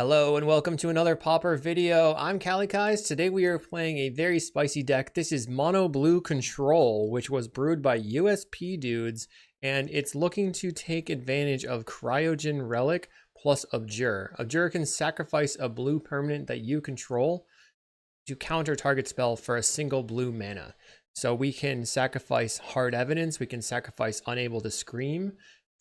Hello and welcome to another Pauper video. I'm Kalikaiz. Today we are playing a very spicy deck. This is Mono Blue Control, which was brewed by Uspdudes, and it's looking to take advantage of cryogen, relic, plus Abjure. Abjure can sacrifice a blue permanent that you control to counter target spell for a single blue mana. So we can sacrifice Hard Evidence, we can sacrifice Unable to Scream,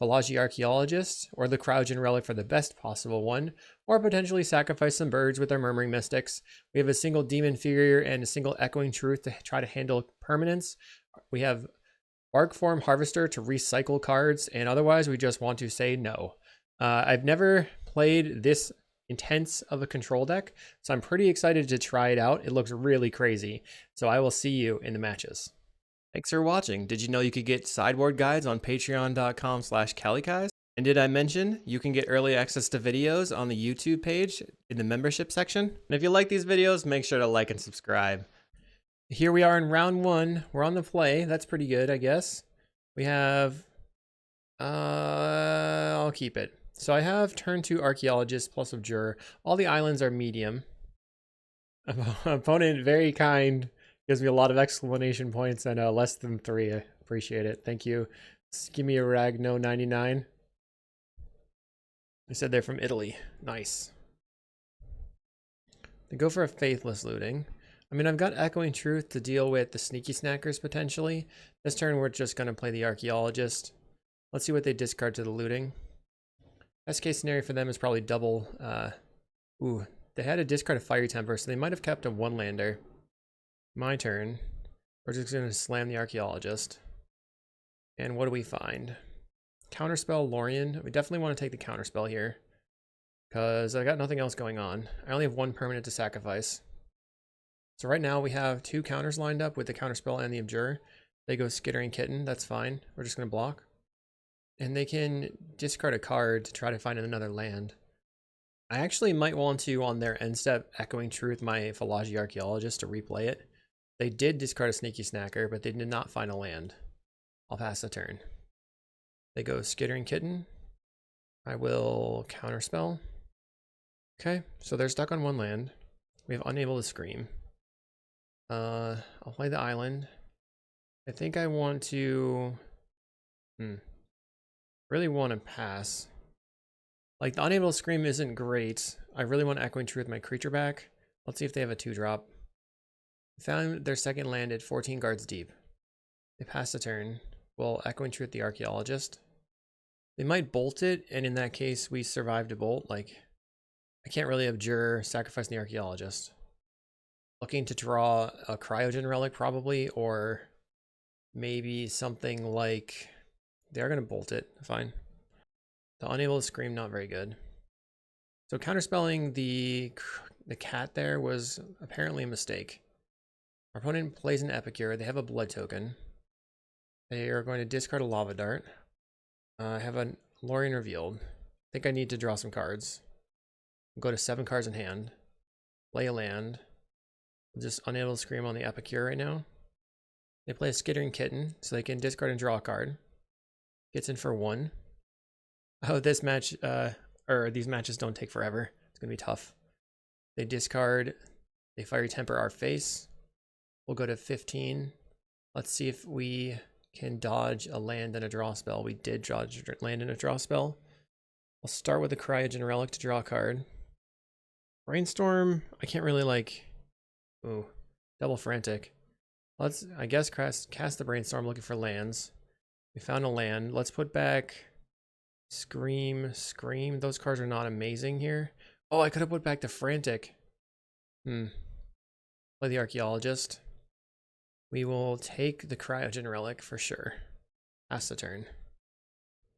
Archaeologist, or the cryogen relic for the best possible one, or potentially sacrifice some birds with our Murmuring Mystics. We have a single Demon Inferior and a single Echoing Truth to try to handle permanents. We have Bark Form Harvester to recycle cards, and otherwise we just want to say no. I've never played this intense of a control deck, so I'm pretty excited to try it out. It looks really crazy, so I will see you in the matches. Thanks for watching. Did you know you could get sideboard guides on patreon.com/Kalikaiz? And did I mention you can get early access to videos on the YouTube page in the membership section? And if you like these videos, make sure to like and subscribe. Here we are in round one. We're on the play. That's pretty good, I guess. We have, I'll keep it. So I have turn 2 Archaeologist plus Abjure. All the islands are medium. Opponent, very kind. Gives me a lot of exclamation points and less than 3. I appreciate it. Thank you. Give me a Ragno 99. They said they're from Italy. Nice. They go for a Faithless Looting. I mean, I've got Echoing Truth to deal with the Sneaky Snackers potentially. This turn, we're just going to play the Archaeologist. Let's see what they discard to the looting. Best case scenario for them is probably double. They had a discard of Fiery Temper, so they might have kept a 1-lander. My turn. We're just going to slam the Archaeologist. And what do we find? Counterspell Lorien. We definitely want to take the counterspell here, because I got nothing else going on. I only have 1 permanent to sacrifice. So right now we have 2 counters lined up with the counterspell and the Abjure. They go Skittering Kitten. That's fine. We're just going to block. And they can discard a card to try to find another land. I actually might want to, on their end step, Echoing Truth my Archaeologist to replay it. They did discard a Sneaky Snacker, but they did not find a land. I'll pass the turn. They go Skittering Kitten. I will counterspell. Okay, so they're stuck on 1 land. We have Unable to Scream. I'll play the island. I think I want to... really want to pass. Like, the Unable to Scream isn't great. I really want Echoing Truth my creature back. Let's see if they have a 2-drop. Found their second land at 14 guards deep. They pass the turn. We'll Echoing Truth the Archaeologist. They might bolt it, and in that case, we survived a bolt. Like, I can't really Abjure sacrificing the Archaeologist. Looking to draw a cryogen relic, probably, or maybe something like... They are going to bolt it. Fine. The Unable to Scream, not very good. So counterspelling the cat there was apparently a mistake. Our opponent plays an Epicure. They have a blood token. They are going to discard a Lava Dart. I have a Lorien Revealed. I think I need to draw some cards. Go to 7 cards in hand. Play a land. Just Unable to Scream on the Epicure right now. They play a Skittering Kitten, so they can discard and draw a card. Gets in for 1. Oh, this match, these matches don't take forever. It's going to be tough. They discard. They Fiery Temper our face. We'll go to 15. Let's see if we can dodge a land and a draw spell. We did dodge land and a draw spell. I'll start with a cryogen relic to draw a card. Brainstorm, I can't really like... Ooh, double frantic. Let's, I guess, cast the Brainstorm looking for lands. We found a land. Let's put back Scream. Those cards are not amazing here. Oh, I could have put back the Frantic. Play the Archaeologist. We will take the cryogen relic for sure. Pass the turn.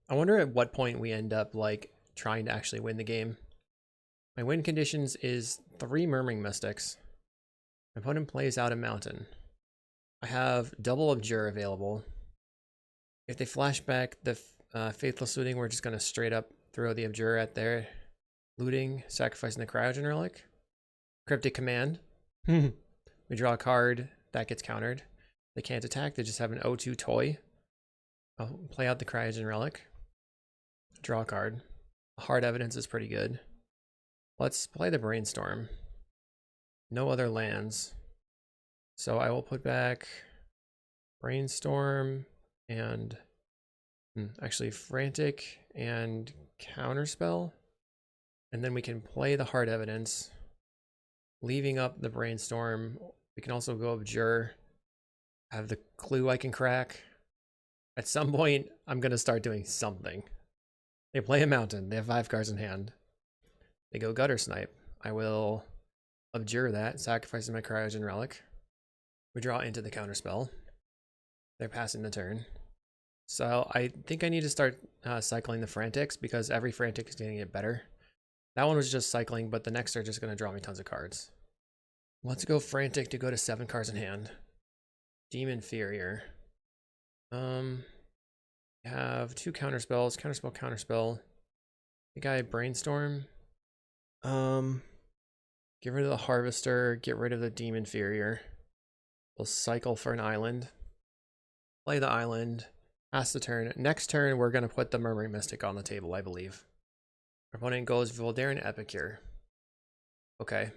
I wonder at what point we end up like trying to actually win the game. My win conditions is 3 Murmuring Mystics. My opponent plays out a mountain. I have double Abjure available. If they flash back the Faithless Looting, we're just going to straight up throw the Abjure at their looting, sacrificing the cryogen relic. Cryptic Command. We draw a card. That gets countered. They can't attack. They just have an O2 toy. I'll play out the cryogen relic. Draw a card. Hard Evidence is pretty good. Let's play the Brainstorm. No other lands. So I will put back Brainstorm and actually Frantic and Counterspell. And then we can play the Hard Evidence, leaving up the Brainstorm. We can also go Abjure. I have the Clue I can crack. At some point, I'm going to start doing something. They play a Mountain. They have 5 cards in hand. They go Gutter Snipe. I will Abjure that, sacrificing my cryogen relic. We draw into the Counterspell. They're passing the turn. So I think I need to start cycling the Frantics because every Frantic is going to get better. That one was just cycling, but the next are just going to draw me tons of cards. Let's go Frantic to go to 7 cards in hand. Demon Inferior. We have 2 counterspells. Counterspell, counterspell. I think I Brainstorm. Get rid of the Harvester. Get rid of the Demon Inferior. We'll cycle for an island. Play the island. Pass the turn. Next turn, we're going to put the Murmuring Mystic on the table, I believe. Our opponent goes Voldaren Epicure. Okay.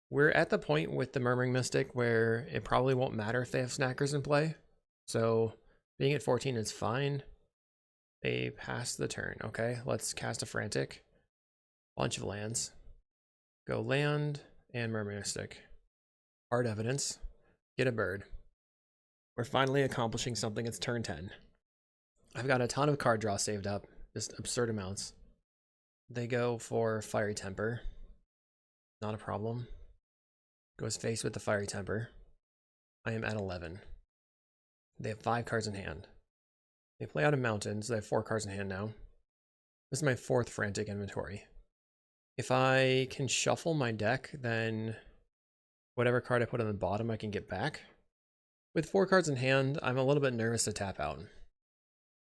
We're at the point with the Murmuring Mystic where it probably won't matter if they have Snackers in play. So being at 14 is fine. They pass the turn. Okay, let's cast a Frantic. Bunch of lands. Go land and Murmuring Mystic. Hard Evidence. Get a bird. We're finally accomplishing something. It's turn 10. I've got a ton of card draw saved up. Just absurd amounts. They go for Fiery Temper. Not a problem. Goes face with the Fiery Temper. I am at 11. They have 5 cards in hand. They play out of mountains. They have 4 cards in hand now. This is my 4th Frantic inventory. If I can shuffle my deck, then whatever card I put on the bottom I can get back. With 4 cards in hand, I'm a little bit nervous to tap out.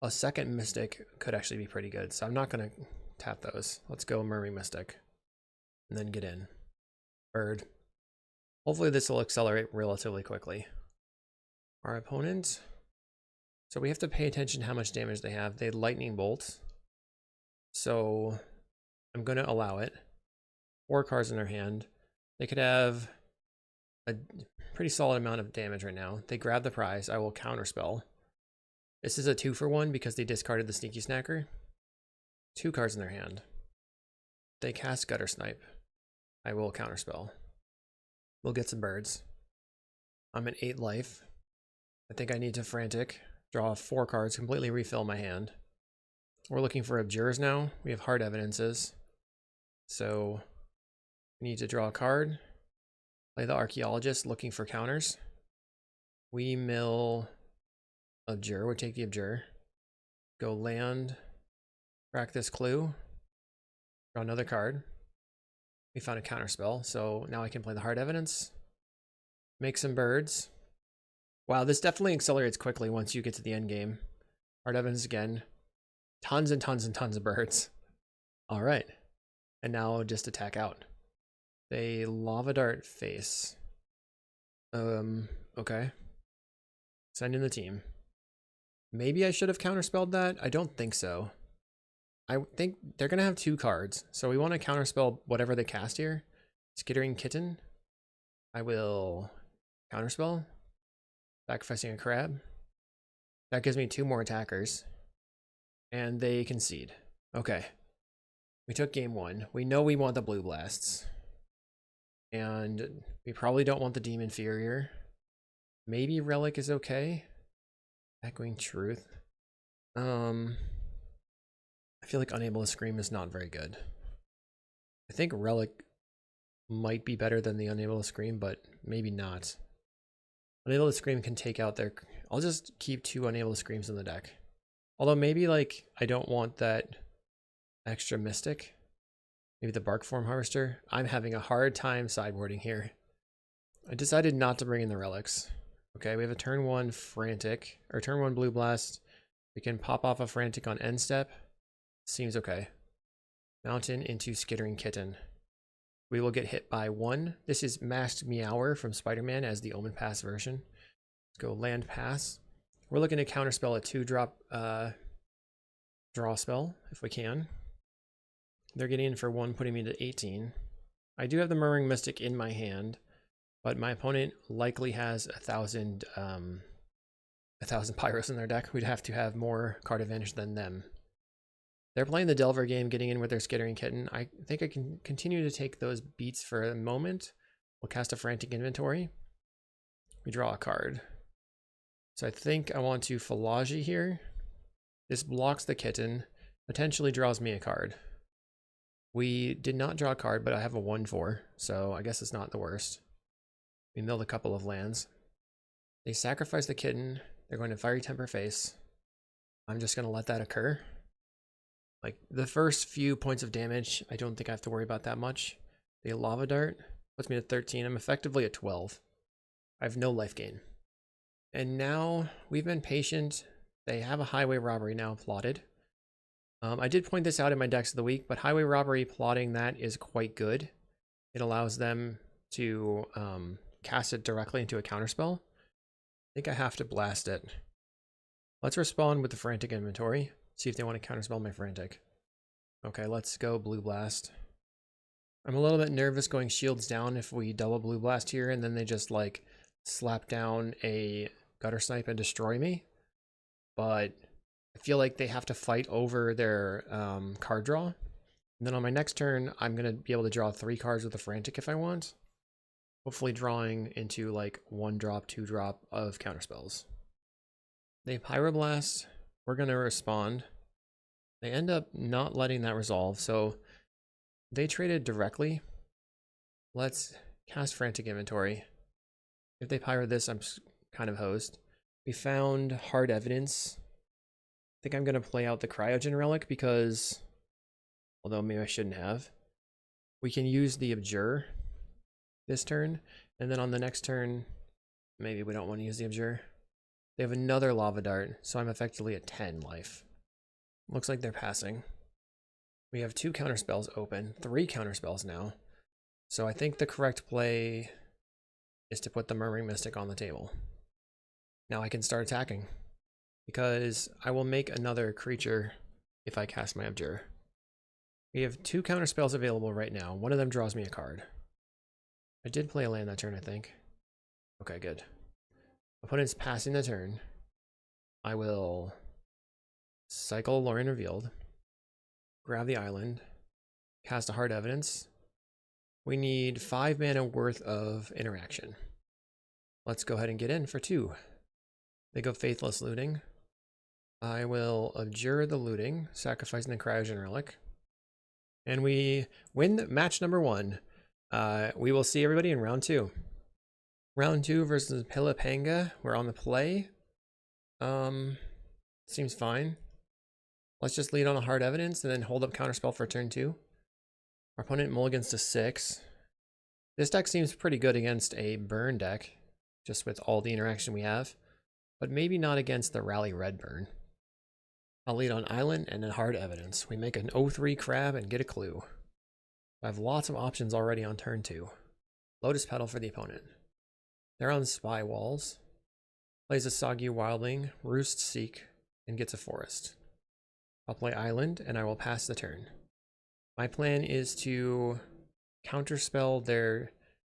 A second Mystic could actually be pretty good, so I'm not going to tap those. Let's go Murmuring Mystic. And then get in. Bird. Hopefully this will accelerate relatively quickly. Our opponent. So we have to pay attention to how much damage they have. They Lightning Bolt. So I'm going to allow it. 4 cards in their hand. They could have a pretty solid amount of damage right now. They grab the prize. I will counterspell. This is a 2-for-1 because they discarded the Sneaky Snacker. 2 cards in their hand. They cast Gutter Snipe. I will counterspell. We'll get some birds. I'm at 8 life. I think I need to Frantic. Draw 4 cards, completely refill my hand. We're looking for Abjures now. We have Hard Evidences. So we need to draw a card. Play the Archaeologist, looking for counters. We mill Abjure. We take the Abjure. Go land. Crack this Clue. Draw another card. We found a counterspell, so now I can play the Hard Evidence. Make some birds. Wow, this definitely accelerates quickly once you get to the end game. Hard Evidence again. Tons and tons and tons of birds. All right. And now just attack out. They Lava Dart face. Okay. Send in the team. Maybe I should have counterspelled that. I don't think so. I think they're going to have 2 cards. So we want to counterspell whatever they cast here. Skittering Kitten. I will counterspell. Sacrificing a crab. That gives me 2 more attackers. And they concede. Okay. We took game 1. We know we want the blue blasts. And we probably don't want the Demon Inferior. Maybe Relic is okay. Echoing Truth. I feel like Unable to Scream is not very good. I think Relic might be better than the Unable to Scream, but maybe not. Unable to Scream can take out their... I'll just keep 2 Unable to Screams in the deck. Although maybe, like, I don't want that extra Mystic. Maybe the Bark Form Harvester. I'm having a hard time sideboarding here. I decided not to bring in the Relics. Okay, we have a turn 1 Frantic, or turn 1 Blue Blast. We can pop off a Frantic on end step. Seems okay. Mountain into Skittering Kitten. We will get hit by 1. This is Masked Meower from Spider-Man as the Omen Pass version. Let's go land pass. We're looking to counterspell a 2-drop draw spell if we can. They're getting in for 1, putting me to 18. I do have the Murmuring Mystic in my hand, but my opponent likely has 1,000 Pyros in their deck. We'd have to have more card advantage than them. They're playing the Delver game, getting in with their Skittering Kitten. I think I can continue to take those beats for a moment. We'll cast a Frantic Inventory. We draw a card. So I think I want to Philology here. This blocks the Kitten, potentially draws me a card. We did not draw a card, but I have a 1/4, so I guess it's not the worst. We milled a couple of lands. They sacrifice the Kitten. They're going to Fiery Temper Face. I'm just going to let that occur. Like, the first few points of damage, I don't think I have to worry about that much. The Lava Dart puts me to 13. I'm effectively at 12. I have no life gain. And now, we've been patient. They have a Highway Robbery now plotted. I did point this out in my decks of the week, but Highway Robbery plotting that is quite good. It allows them to cast it directly into a counterspell. I think I have to blast it. Let's respond with the Frantic Inventory. See if they want to counterspell my Frantic. Okay, let's go Blue Blast. I'm a little bit nervous going shields down if we double Blue Blast here, and then they just like slap down a Gutter Snipe and destroy me. But I feel like they have to fight over their card draw. And then on my next turn, I'm going to be able to draw 3 cards with a Frantic if I want. Hopefully drawing into like 1-drop, 2-drop of counterspells. They Pyroblast. We're going to respond. They end up not letting that resolve, so they traded directly. Let's cast Frantic Inventory. If they Pyro this, I'm kind of hosed. We found Hard Evidence. I think I'm going to play out the Cryogen Relic because, although maybe I shouldn't have, we can use the Abjure this turn, and then on the next turn, maybe we don't want to use the Abjure. They have another Lava Dart, so I'm effectively at 10 life. Looks like they're passing. We have 2 counterspells open, 3 counterspells now. So I think the correct play is to put the Murmuring Mystic on the table. Now I can start attacking, because I will make another creature if I cast my Abjure. We have 2 counterspells available right now. One of them draws me a card. I did play a land that turn, I think. Okay, good. Opponent's passing the turn. I will cycle Lorien Revealed, grab the island, cast a Hard Evidence. We need 5 mana worth of interaction. Let's go ahead and get in for 2. They go Faithless Looting. I will Abjure the looting, sacrificing the Cryogen Relic. And we win match number 1. We will see everybody in round 2. Round 2 versus Pilipanga. We're on the play. Seems fine. Let's just lead on a Hard Evidence and then hold up Counterspell for turn 2. Our opponent mulligans to 6. This deck seems pretty good against a burn deck, just with all the interaction we have, but maybe not against the Rally Red burn. I'll lead on Island and then Hard Evidence. We make an 0-3 crab and get a clue. I have lots of options already on turn 2. Lotus Petal for the opponent. They're on Spy Walls. Plays a Soggy Wildling, Roost Seek, and gets a Forest. I'll play Island and I will pass the turn. My plan is to counterspell their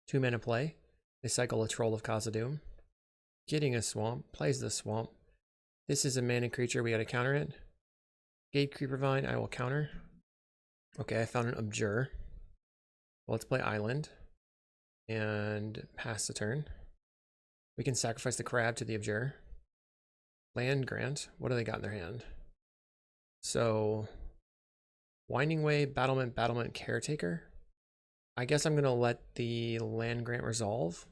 2-mana play. They cycle a Troll of Khazad-dûm. Getting a Swamp, plays the Swamp. This is a mana creature, we gotta counter it. Gate Creeper Vine, I will counter. Okay, I found an Abjure. Well, let's play Island and pass the turn. We can sacrifice the crab to the Abjure. Land Grant, what do they got in their hand? So, Winding Way, Battlement, Caretaker. I guess I'm gonna let the Land Grant resolve.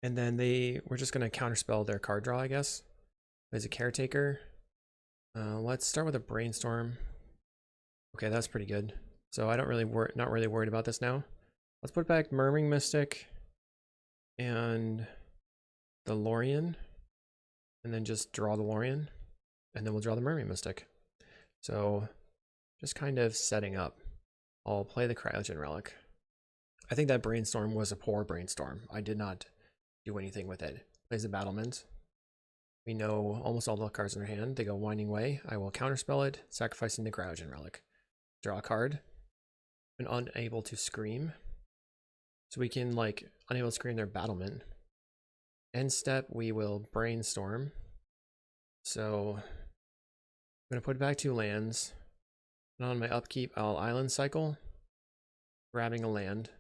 And then we're just gonna counterspell their card draw, I guess. There's a Caretaker. Let's start with a Brainstorm. Okay, that's pretty good. So I don't really not really worried about this now. Let's put back Murmuring Mystic and the Lorien, and then just draw the Lorien, and then we'll draw the Murmuring Mystic. So just kind of setting up. I'll play the Cryogen Relic. I think that Brainstorm was a poor Brainstorm. I did not do anything with it. Plays a Battlement. We know almost all the cards in their hand. They go Winding Way. I will counterspell it, sacrificing the Cryogen Relic. draw a card, and unable to scream. So we can like unable to scream their battlement. End step, we will brainstorm. So I'm gonna put back 2 lands. And on my upkeep, I'll island cycle, grabbing a land.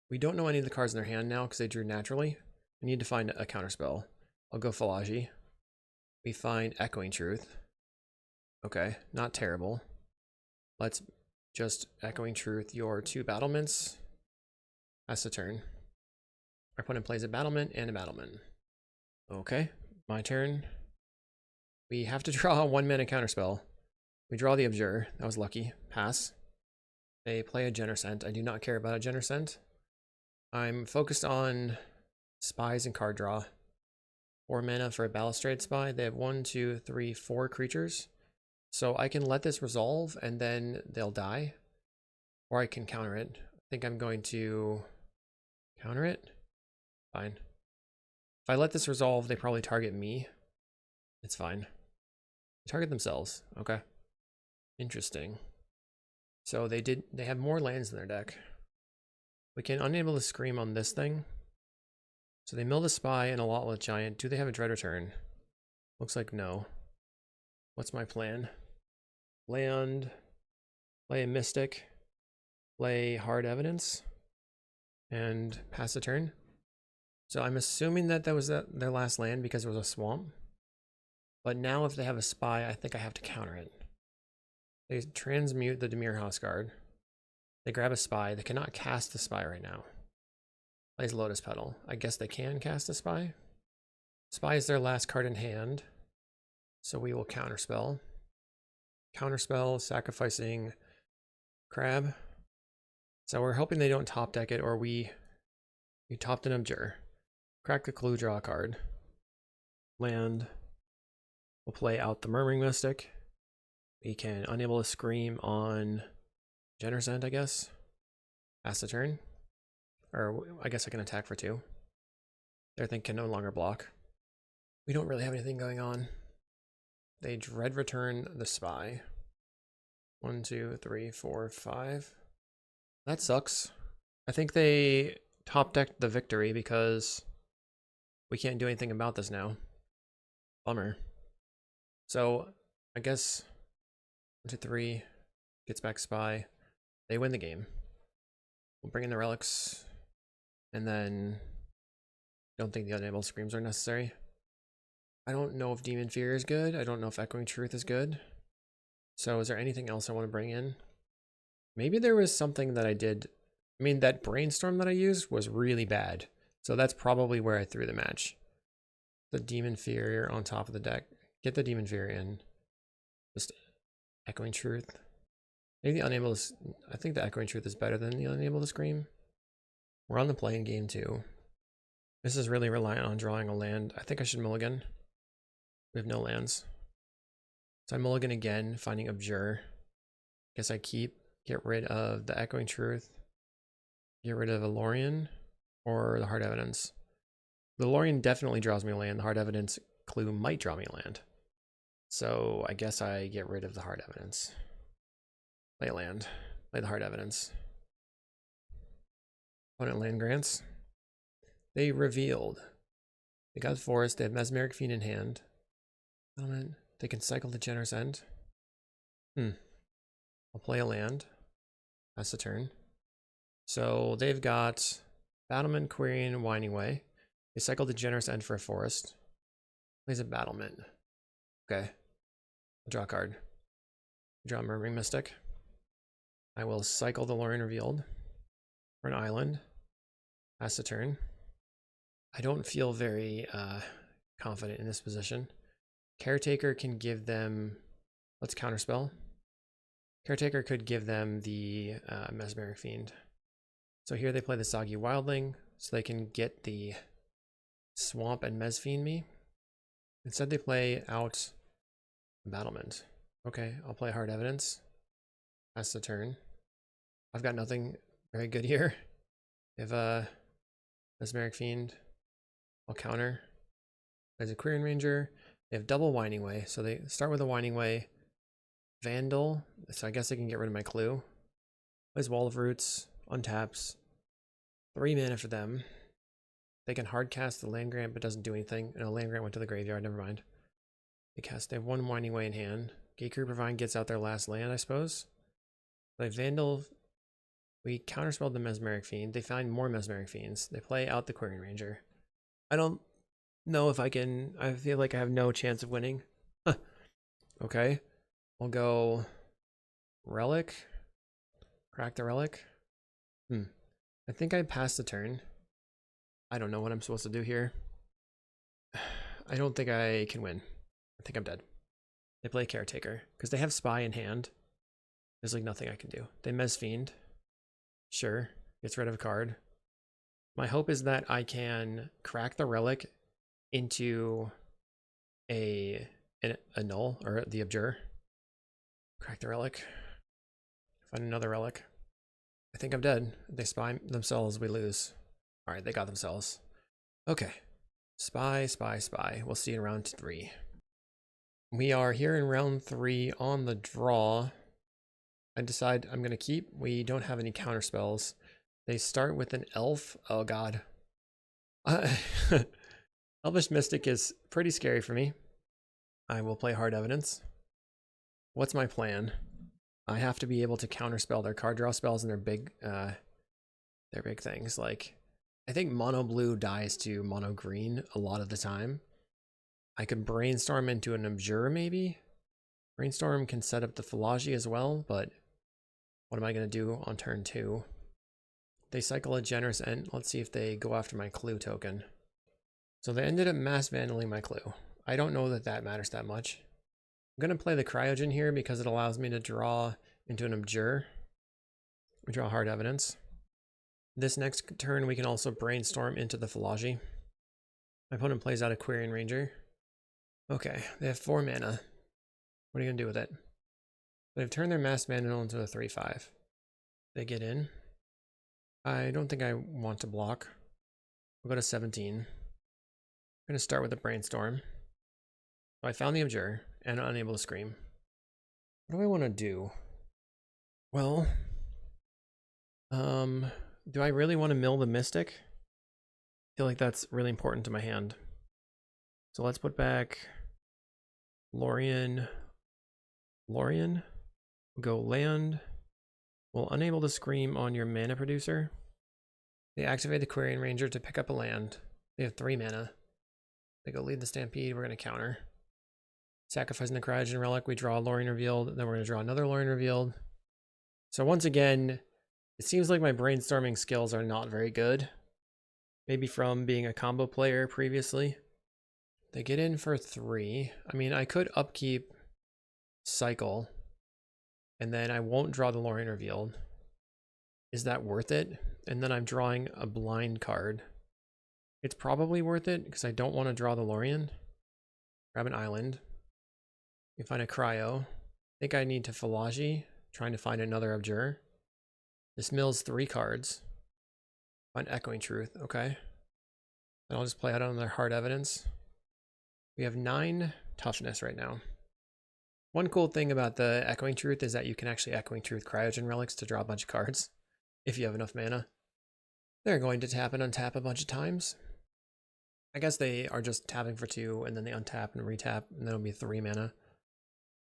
We don't know any of the cards in their hand now because they drew naturally. We need to find a counterspell. I'll go Philology. We find Echoing Truth. Okay, not terrible. Let's just Echoing Truth your 2 battlements. That's the turn. Our opponent plays a battlement and a battlement. Okay, my turn. We have to draw a 1-mana counterspell. We draw the Abjure. That was lucky. Pass. They play a Genercent. I do not care about a Genercent. I'm focused on spies and card draw. 4 mana for a Balustrade Spy. They have 1, 2, 3, 4 creatures. So I can let this resolve and then they'll die. Or I can counter it. I think I'm going to counter it. Fine. If I let this resolve, they probably target me. It's fine. They target themselves. Okay. Interesting. So they have more lands in their deck. We can unable to scream on this thing. So they mill the Spy and a Lotleth Giant. Do they have a Dread Return? Looks like no. What's my plan? Land, play a Mystic, play Hard Evidence, and pass the turn. So I'm assuming that was their last land because it was a swamp. But now if they have a Spy, I think I have to counter it. They transmute the Dimir House Guard. They grab a Spy. They cannot cast the Spy right now. Plays Lotus Petal. I guess they can cast a Spy. Spy is their last card in hand. So we will counterspell. Counterspell, sacrificing Crab. So we're hoping they don't top deck it, or we topped an Abjure. Crack a clue, draw a card. Land. We'll play out the Murmuring Mystic. We can unable to scream on Genercent, I guess. Pass the turn. Or I guess I can attack for 2. Their thing can no longer block. We don't really have anything going on. They Dread Return the Spy. 1, 2, 3, 4, 5. That sucks. I think they top decked the victory because we can't do anything about this now. Bummer. So I guess 1, 2, 3 gets back Spy. They win the game. We'll bring in the relics. And then don't think the unable screams are necessary. I don't know if Demon Fear is good. I don't know if Echoing Truth is good. So is there anything else I want to bring in? Maybe there was something that I did. I mean, that brainstorm that I used was really bad. So that's probably where I threw the match. The Demon Fear on top of the deck. Get the Demon Fear in. Just Echoing Truth. Maybe the Unable to... I think the Echoing Truth is better than the Unable to Scream. We're on the playing game too. This is really reliant on drawing a land. I think I should mulligan. We have no lands. So I mulligan again, finding Abjure. Guess I get rid of the Echoing Truth. Get rid of Elorian or the Hard Evidence. The Elorian definitely draws me a land. The Hard Evidence clue might draw me a land. So I guess I get rid of the Hard Evidence. Play a land. Play the Hard Evidence. Opponent land grants. They revealed. They got Forest. They have Mesmeric Fiend in hand. Element. They can cycle the Genercent. I'll play a land. That's the turn. So they've got Battlement, Quirion, Winding Way. They cycle the Genercent for a Forest. Plays a Battlement. Okay. I'll draw a card. Draw Murmuring Mystic. I will cycle the Lorien Revealed for an island. Pass the turn. I don't feel very confident in this position. Caretaker can give them... Let's counterspell. Caretaker could give them the Mesmeric Fiend. So here they play the Soggy Wildling, so they can get the Swamp and Mes Fiend me. Instead they play out Battlement. Okay, I'll play Hard Evidence. Pass the turn. I've got nothing very good here. If Mesmeric Fiend, I'll counter. There's a Quirion Ranger. They have double Winding Way, so they start with a Winding Way, Vandal, so I guess I can get rid of my clue. Plays Wall of Roots, untaps. 3 mana for them. They can hard cast the land grant, but doesn't do anything. No, land grant went to the graveyard, never mind. They have 1 Winding Way in hand. Gatekeeper Vine gets out their last land, I suppose. Play Vandal. We counterspelled the Mesmeric Fiend. They find more Mesmeric Fiends. They play out the Quirion Ranger. I don't know if I can. I feel like I have no chance of winning. Huh. Okay. I'll go Relic. Crack the Relic. I think I passed the turn. I don't know what I'm supposed to do here. I don't think I can win. I think I'm dead. They play Caretaker because they have Spy in hand. There's like nothing I can do. They Mes Fiend. Sure. Gets rid of a card. My hope is that I can crack the Relic into a null or the Abjure. Crack the Relic. Find another Relic. I think I'm dead. They spy themselves, we lose. Alright, they got themselves. Okay. Spy, spy, spy. We'll see you in round 3. We are here in round 3 on the draw. I decide I'm going to keep. We don't have any counter spells. They start with an elf. Oh god. Elvish Mystic is pretty scary for me. I will play Hard Evidence. What's my plan? I have to be able to counterspell their card draw spells and their big things. Like, I think mono blue dies to mono green a lot of the time. I could brainstorm into an Abjure maybe. Brainstorm can set up the Philology as well, but what am I going to do on turn 2? They cycle a Generous End. Let's see if they go after my clue token. So they ended up mass vandaling my clue. I don't know that that matters that much. I'm going to play the cryogen here because it allows me to draw into an Abjure. We draw Hard Evidence. This next turn we can also brainstorm into the Philology. My opponent plays out a Quirion Ranger. Okay, they have 4 mana. What are you going to do with it? They've turned their Mass Vandal into a 3/5. They get in. I don't think I want to block. We'll go to 17. I'm going to start with a Brainstorm. So I found the Abjure and I'm unable to scream. What do I want to do? Well, do I really want to mill the Mystic? I feel like that's really important to my hand. So let's put back Lorien. We'll go land. We'll unable to scream on your mana producer. They activate the Quirion Ranger to pick up a land. They have 3 mana. They go lead the Stampede. We're going to counter. Sacrificing the Cryogen Relic, we draw a Lorien Revealed. Then we're going to draw another Lorien Revealed. So once again, it seems like my brainstorming skills are not very good. Maybe from being a combo player previously. They get in for 3. I mean, I could upkeep Cycle. And then I won't draw the Lorien Revealed. Is that worth it? And then I'm drawing a blind card. It's probably worth it because I don't want to draw the Lorien. Grab an island. You find a cryo. I think I need to Philology. Trying to find another Abjure. This mills 3 cards. Find Echoing Truth. Okay. And I'll just play out on their Hard Evidence. We have 9 toughness right now. One cool thing about the Echoing Truth is that you can actually Echoing Truth Cryogen Relics to draw a bunch of cards. If you have enough mana. They're going to tap and untap a bunch of times. I guess they are just tapping for 2 and then they untap and retap and that'll be 3 mana.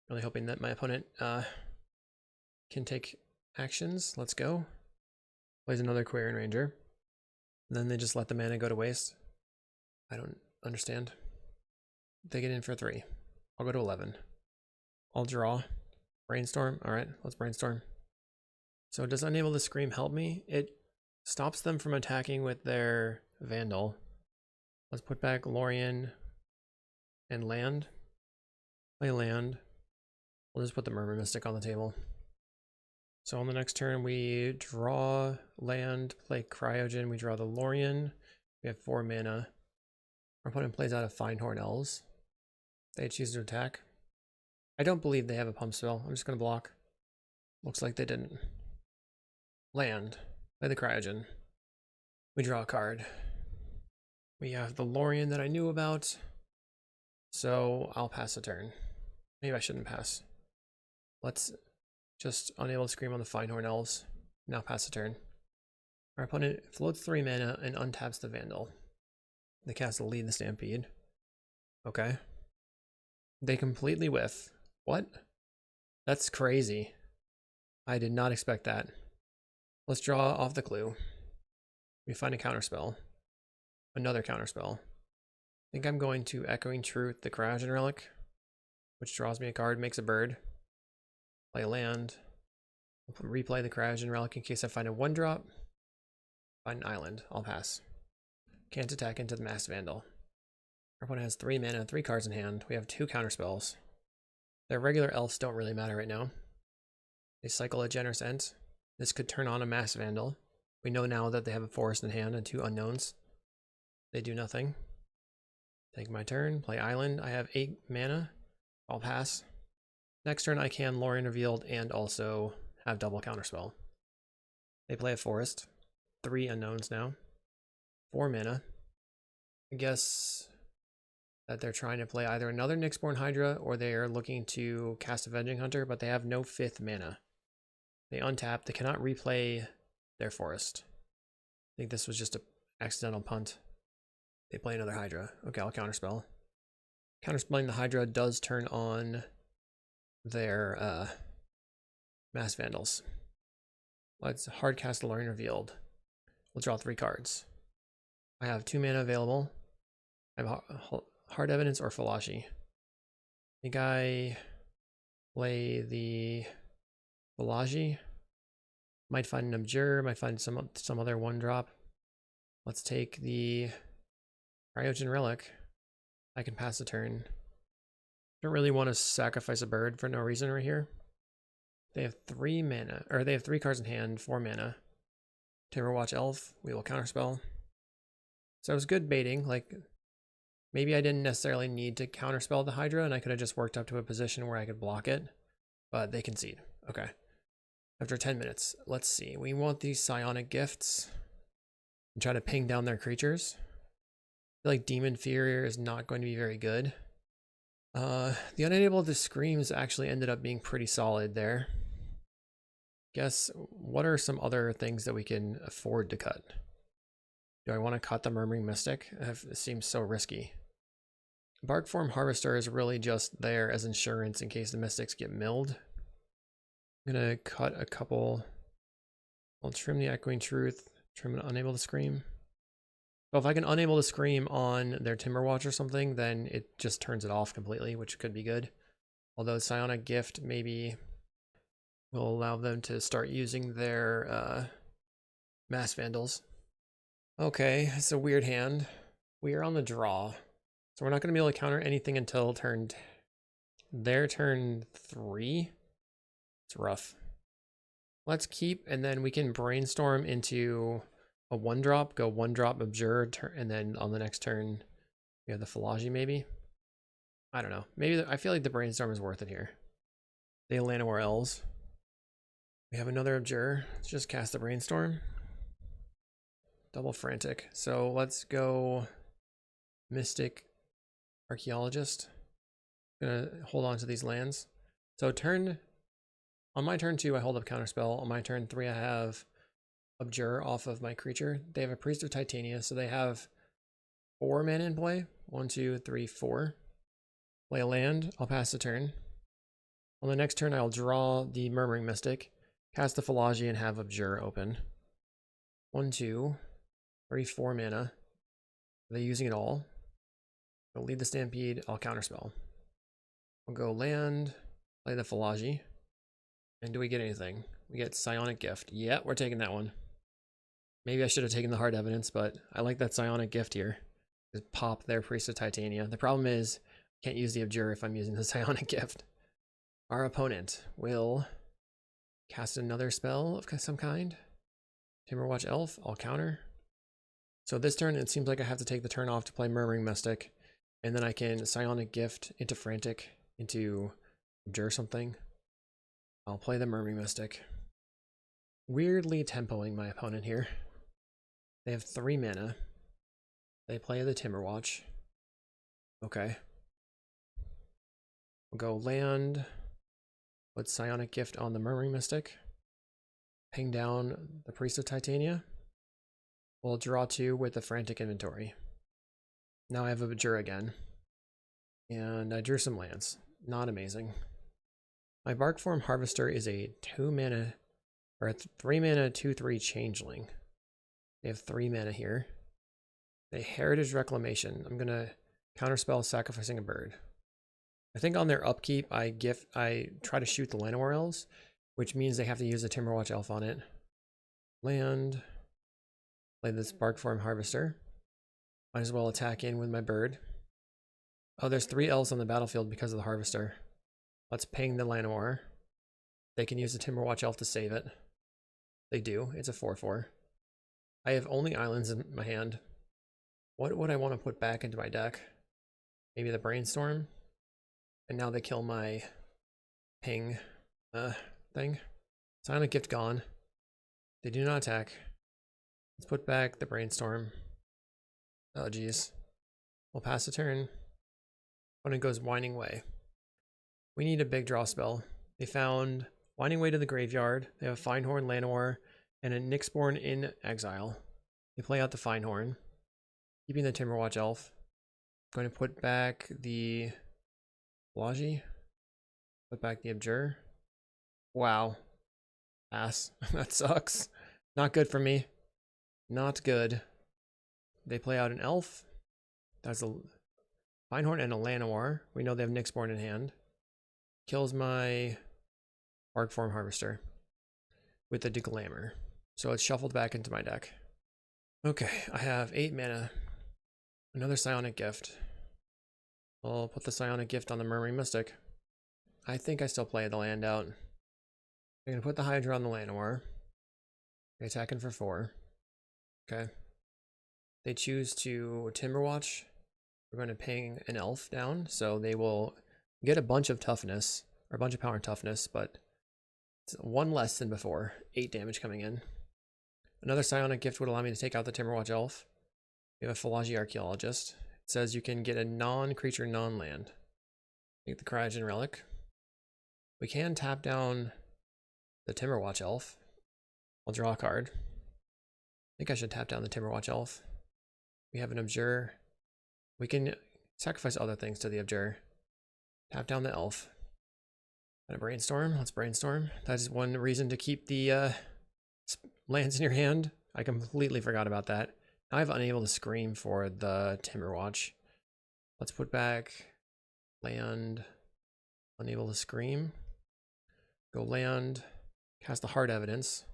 Really hoping that my opponent can take actions. Let's go. Plays another Quirion Ranger. And then they just let the mana go to waste. I don't understand. They get in for 3. I'll go to 11. I'll draw. Brainstorm. Alright, let's brainstorm. So does Unable to Scream help me? It stops them from attacking with their Vandal. Let's put back Lorien and land. Play land. We'll just put the Murmuring Mystic on the table. So on the next turn we draw land, play Cryogen, we draw the Lorien. We have 4 mana. Our opponent plays out a Findhorn Elves. They choose to attack. I don't believe they have a pump spell. I'm just going to block. Looks like they didn't. Land. Play the Cryogen. We draw a card. We have the Lorien that I knew about. So I'll pass a turn. Maybe I shouldn't pass. Let's just unable to scream on the Finehorn Elves. Now pass the turn. Our opponent floats 3 mana and untaps the Vandal. They cast Lead the Stampede. Okay. They completely whiff. What? That's crazy. I did not expect that. Let's draw off the clue. We find a counterspell. Another counterspell. I think I'm going to Echoing Truth the Cryogen Relic, which draws me a card, makes a bird. Play a land. Replay the Cryogen Relic in case I find a 1-drop. Find an island. I'll pass. Can't attack into the Mass Vandal. Our opponent has 3 mana, 3 cards in hand. We have 2 counterspells. Their regular elves don't really matter right now. They cycle a Generous Ent. This could turn on a Mass Vandal. We know now that they have a forest in hand and 2 unknowns. They do nothing. Take my turn, play island. I have 8 mana. I'll pass. Next turn I can Lorien Revealed and also have double counterspell. They play a forest. 3 unknowns now. 4 mana. I guess that they're trying to play either another Nyxborn Hydra or they are looking to cast Avenging Hunter, but they have no 5th mana. They untap. They cannot replay their forest. I think this was just an accidental punt. They play another Hydra. Okay, I'll counterspell. Counterspelling the Hydra does turn on their Mass Vandals. Let's hard cast Lorien Revealed. We'll draw 3 cards. I have 2 mana available. I have Hard Evidence or Falashi. I think I play the Falashi. Might find an Abjure, might find some other 1-drop. Let's take the Cryogen Relic. I can pass the turn. Don't really want to sacrifice a bird for no reason right here. They have 3 mana, or they have 3 cards in hand, 4 mana. Timberwatch Elf, we will counterspell. So it was good baiting, like maybe I didn't necessarily need to counterspell the Hydra and I could have just worked up to a position where I could block it, but they concede. Okay. After 10 minutes, let's see. We want these psionic gifts and try to ping down their creatures. I feel like Demon Fear is not going to be very good. The Unable to Screams actually ended up being pretty solid there. Guess, what are some other things that we can afford to cut? Do I want to cut the Murmuring Mystic? It seems so risky. Barkform Harvester is really just there as insurance in case the Mystics get milled. I'm going to cut a couple. I'll trim the Echoing Truth, trim an Unable to Scream. Well, if I can Unable to Scream on their Timberwatch or something, then it just turns it off completely, which could be good. Although Psionic Gift maybe will allow them to start using their Mass Vandals. Okay, it's a weird hand. We are on the draw. So we're not going to be able to counter anything until their turn 3. It's rough. Let's keep, and then we can brainstorm into a 1-drop, go 1-drop Abjure, and then on the next turn we have the Falaji maybe. I don't know. Maybe I feel like the brainstorm is worth it here. They Llanowar Elves. We have another Abjure. Let's just cast the brainstorm. Double Frantic. So let's go Mystic Archaeologist. Gonna hold on to these lands. So on my turn 2, I hold up Counterspell. On my turn 3, I have Abjure off of my creature. They have a Priest of Titania, so they have 4 mana in play. 1, 2, 3, 4. Play a land. I'll pass the turn. On the next turn, I'll draw the Murmuring Mystic, cast the Falaji, and have Abjure open. 1, 2, 3, 4 mana. Are they using it all? I'll lead the Stampede. I'll counterspell. I'll go land, play the Falaji. And do we get anything? We get Psionic Gift. Yeah, we're taking that one. Maybe I should have taken the Hard Evidence, but I like that Psionic Gift here. Just pop their Priest of Titania. The problem is, I can't use the Abjure if I'm using the Psionic Gift. Our opponent will cast another spell of some kind. Timberwatch Elf, I'll counter. So this turn, it seems like I have to take the turn off to play Murmuring Mystic. And then I can Psionic Gift into Frantic, into Abjure something. I'll play the Murmuring Mystic. Weirdly tempoing my opponent here. They have 3 mana. They play the Timberwatch. Okay. We'll go land. Put Psionic Gift on the Murmuring Mystic. Ping down the Priest of Titania. We'll draw 2 with the Frantic Inventory. Now I have Abjure again. And I drew some lands. Not amazing. My Bark Form Harvester is a 2 mana, or a 3 mana 2/3 changeling. They have 3 mana here. The Heritage Reclamation. I'm gonna counterspell sacrificing a bird. I think on their upkeep, I try to shoot the Llanowar Elves, which means they have to use a Timberwatch Elf on it. Land. Play this Bark Form Harvester. Might as well attack in with my bird. Oh, there's 3 elves on the battlefield because of the Harvester. Let's ping the Llanowar. They can use the Timberwatch Elf to save it. They do. It's a 4/4. I have only islands in my hand. What would I want to put back into my deck? Maybe the Brainstorm? And now they kill my ping thing. Silent Gift gone. They do not attack. Let's put back the Brainstorm. Oh geez. We'll pass the turn. When it goes Winding Way. We need a big draw spell. They found Winding Way to the graveyard. They have a Finehorn, Llanowar, and a Nyxborn in exile. They play out the Finehorn, keeping the Timberwatch Elf. I'm going to put back the Blagi. Put back the Abjure. Wow. Pass. That sucks. Not good for me. Not good. They play out an Elf. That's a Finehorn and a Llanowar. We know they have Nyxborn in hand. Kills my Bark Form Harvester with the Deglammer. So it's shuffled back into my deck. Okay, I have 8 mana. Another Psionic Gift. I'll put the Psionic Gift on the Murmuring Mystic. I think I still play the land out. I'm going to put the Hydra on the Llanowar. They're attacking for 4. Okay. They choose to Timberwatch. We're going to ping an elf down, so they will get a bunch of toughness, or a bunch of power and toughness, but it's 1 less than before. 8 damage coming in. Another Psionic Gift would allow me to take out the Timberwatch Elf. We have a Philology Archaeologist. It says you can get a non-creature, non-land. Take the cryogen relic. We can tap down the Timberwatch Elf. I'll draw a card. I think I should tap down the Timberwatch Elf. We have an Abjure. We can sacrifice other things to the Abjure. Tap down the Elf. And a Brainstorm. Let's Brainstorm. That is one reason to keep the lands in your hand. I completely forgot about that. Now I have Unable to Scream for the Timberwatch. Let's put back land. Unable to Scream. Go land. Cast the Hard Evidence.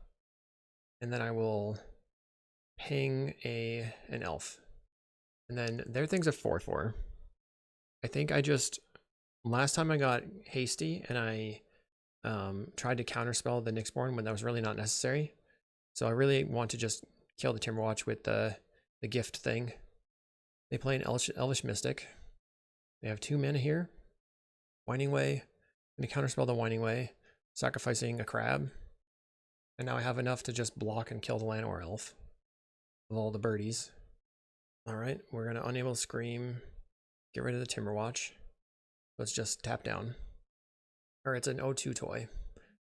And then I will ping an elf. And then their thing's a 4/4. I think I just, last time I got hasty and I tried to counterspell the Nyxborn when that was really not necessary. So I really want to just kill the Timberwatch with the gift thing. They play an Elvish Mystic. They have 2 mana here. Winding Way. I'm going to counterspell the Winding Way, sacrificing a crab. And now I have enough to just block and kill the Llanowar Elf of all the birdies. Alright, we're going to Unable to Scream, get rid of the Timberwatch. Let's just tap down. Or it's an O2 toy.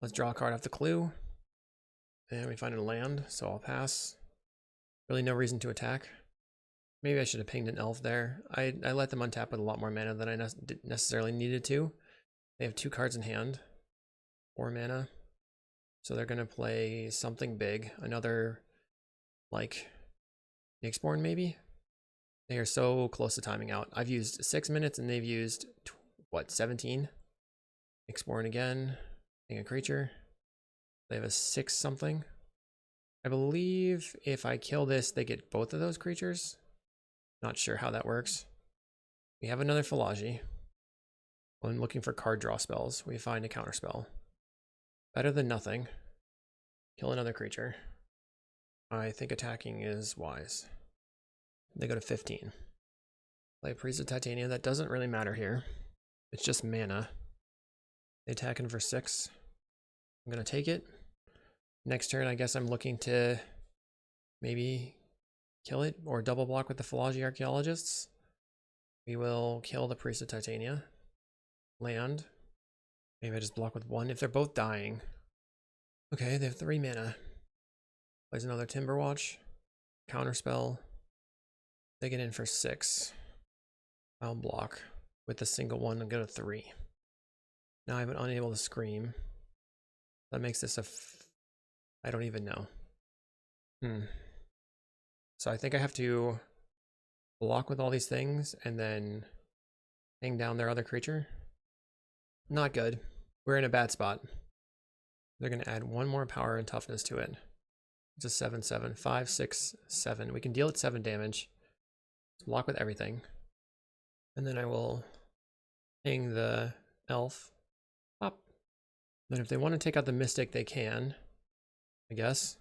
Let's draw a card off the clue. And we find a land, so I'll pass. Really no reason to attack. Maybe I should have pinged an elf there. I let them untap with a lot more mana than I necessarily needed to. They have 2 cards in hand. 4 mana. So they're going to play something big. Another, like, Nyxborn maybe? They are so close to timing out. I've used 6 minutes and they've used, what, 17? Nyxborn again. Being a creature. They have a 6 something. I believe if I kill this, they get both of those creatures. Not sure how that works. We have another Philology. When looking for card draw spells, we find a counterspell. Better than nothing. Kill another creature. I think attacking is wise. They go to 15. Play Priest of Titania. That doesn't really matter here. It's just mana. They attacking for 6. I'm going to take it. Next turn, I guess I'm looking to maybe kill it or double block with the Philology Archaeologists. We will kill the Priest of Titania. Land. Maybe I just block with 1 if they're both dying. Okay, they have 3 mana. Plays another Timberwatch. Counterspell. They get in for 6. I'll block with a single one and go to 3. Now I have an Unable to Scream. That makes this I don't even know. So I think I have to block with all these things and then hang down their other creature. Not good. We're in a bad spot. They're going to add 1 more power and toughness to it. It's a 7/7. 5, 6, 7. We can deal it 7 damage. Block with everything. And then I will hang the elf. Pop. Then if they want to take out the mystic, they can, I guess.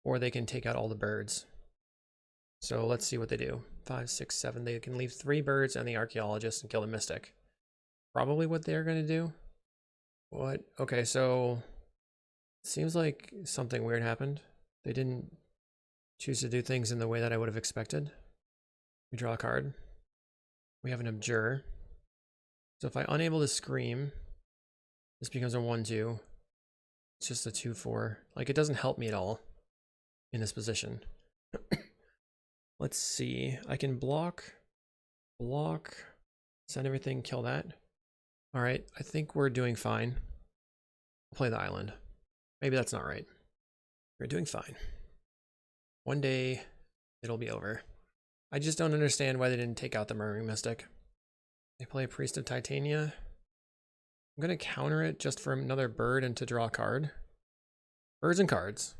Or they can take out all the birds. So let's see what they do. 5, 6, 7. They can leave 3 birds and the archaeologist and kill the mystic. Probably what they're going to do. What? Okay, so it seems like something weird happened. They didn't choose to do things in the way that I would have expected. We draw a card. We have an Abjure. So if I'm unable to Scream, this becomes a 1/2. It's just a 2/4. Like, it doesn't help me at all in this position. Let's see. I can block, send everything, kill that. All right, I think we're doing fine. I'll play the island. Maybe that's not right. We're doing fine. One day, it'll be over. I just don't understand why they didn't take out the Murmuring Mystic. They play Priest of Titania. I'm going to counter it just for another bird and to draw a card. Birds and cards.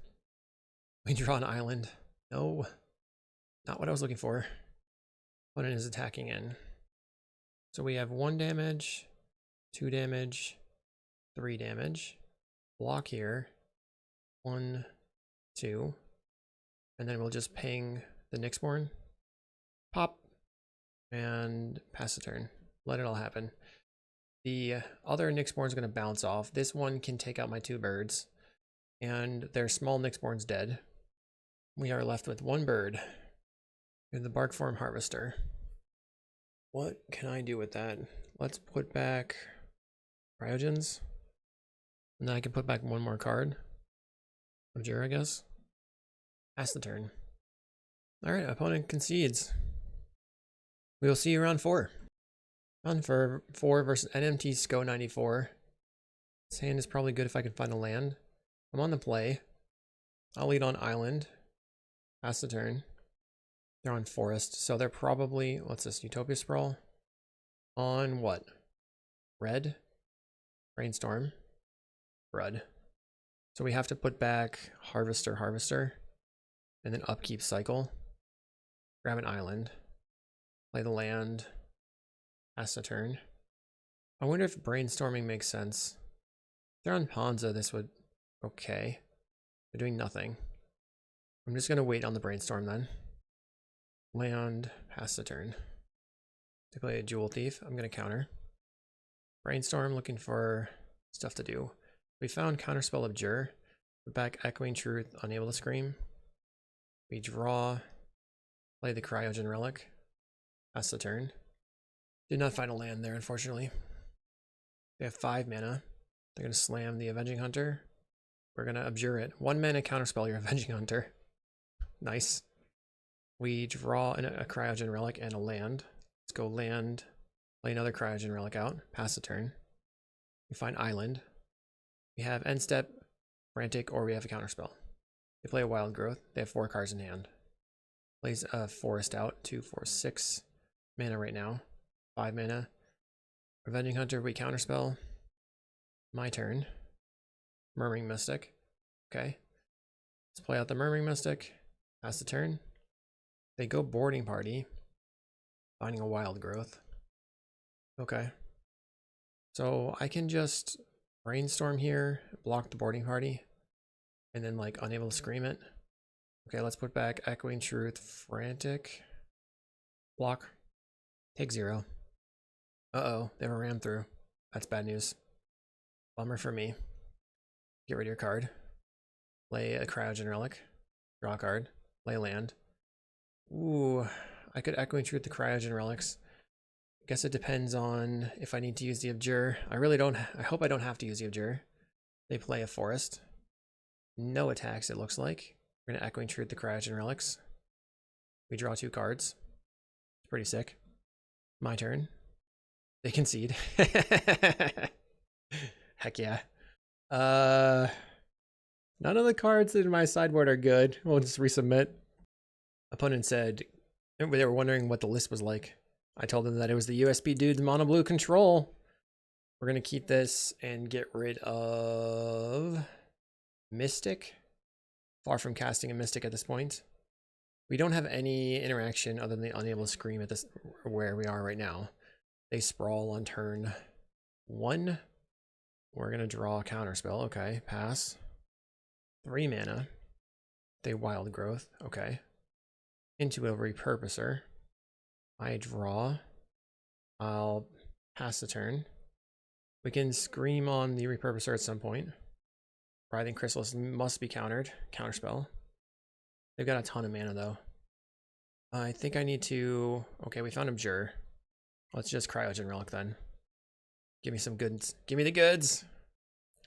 We draw an island. No, not what I was looking for. Opponent is attacking in. So we have 1 damage, 2 damage, 3 damage. Block here. 1, 2. And then we'll just ping the Nyxborn. Pop. And pass the turn. Let it all happen. The other Nyxborn is going to bounce off. This one can take out my 2 birds. And their small Nyxborn's dead. We are left with 1 bird. We have the Barkform Harvester. What can I do with that? Let's put back cryogens. And then I can put back 1 more card. Abjure, I guess. Pass the turn. Alright, opponent concedes. We will see you round 4. Round 4 versus NMT SCO 94. This hand is probably good if I can find a land. I'm on the play. I'll lead on island. Pass the turn. They're on forest, so they're probably, what's this, Utopia Sprawl? On what? Red? Brainstorm? Red. So we have to put back Harvester, and then upkeep cycle. Grab an island. Play the land. Pass the turn. I wonder if brainstorming makes sense. If they're on Ponza, this would... Okay. They're doing nothing. I'm just going to wait on the brainstorm then. Land, pass the turn. They play a Jewel Thief. I'm going to counter. Brainstorm, looking for stuff to do. We found Counterspell Abjure. Put back Echoing Truth, unable to Scream. We draw. Play the Cryogen Relic. Pass the turn. Did not find a land there, unfortunately. They have 5 mana. They're going to slam the Avenging Hunter. We're going to Abjure it. 1 mana counterspell your Avenging Hunter. Nice. We draw a Cryogen Relic and a land. Let's go land. Play another Cryogen Relic out. Pass the turn. We find Island. We have End Step, Frantic, or we have a counterspell. They play a Wild Growth. They have 4 cards in hand. Plays a Forest out. 2, 4, 6 mana right now. 5 mana. Avenging Hunter, we counterspell. My turn. Murmuring Mystic. Okay. Let's play out the Murmuring Mystic. Pass the turn. They go Boarding Party. Finding a Wild Growth. Okay. So I can just brainstorm here, block the Boarding Party, and then like unable to Scream it. Okay, let's put back Echoing Truth, Frantic. Block. Take 0. Uh-oh, they have a ram through. That's bad news. Bummer for me. Get rid of your card. Play a Cryogen Relic. Draw a card. Play land. Ooh, I could Echoing Truth the Cryogen Relics. Guess it depends on if I need to use the Abjure. I hope I don't have to use the Abjure. They play a forest. No attacks, it looks like. We're gonna Echoing Truth the cryogen relics. We draw 2 cards. It's pretty sick. My turn. They concede. Heck yeah. None of the cards in my sideboard are good. We'll just resubmit. Opponent said they were wondering what the list was like. I told them that it was the Uspdudes Mono Blue Control. We're gonna keep this and get rid of Mystic. Far from casting a Mystic at this point. We don't have any interaction other than the Unable to Scream at this where we are right now. They sprawl on turn 1. We're gonna draw a counterspell. Okay, pass. 3 mana. They Wild Growth. Okay. Into a Repurposer. I draw. I'll pass the turn. We can Scream on the Repurposer at some point. Writhing Chrysalis must be countered. Counterspell. They've got a ton of mana though. I think I need to... Okay, we found Abjure. Let's just cryogen relic then. Give me some goods. Give me the goods!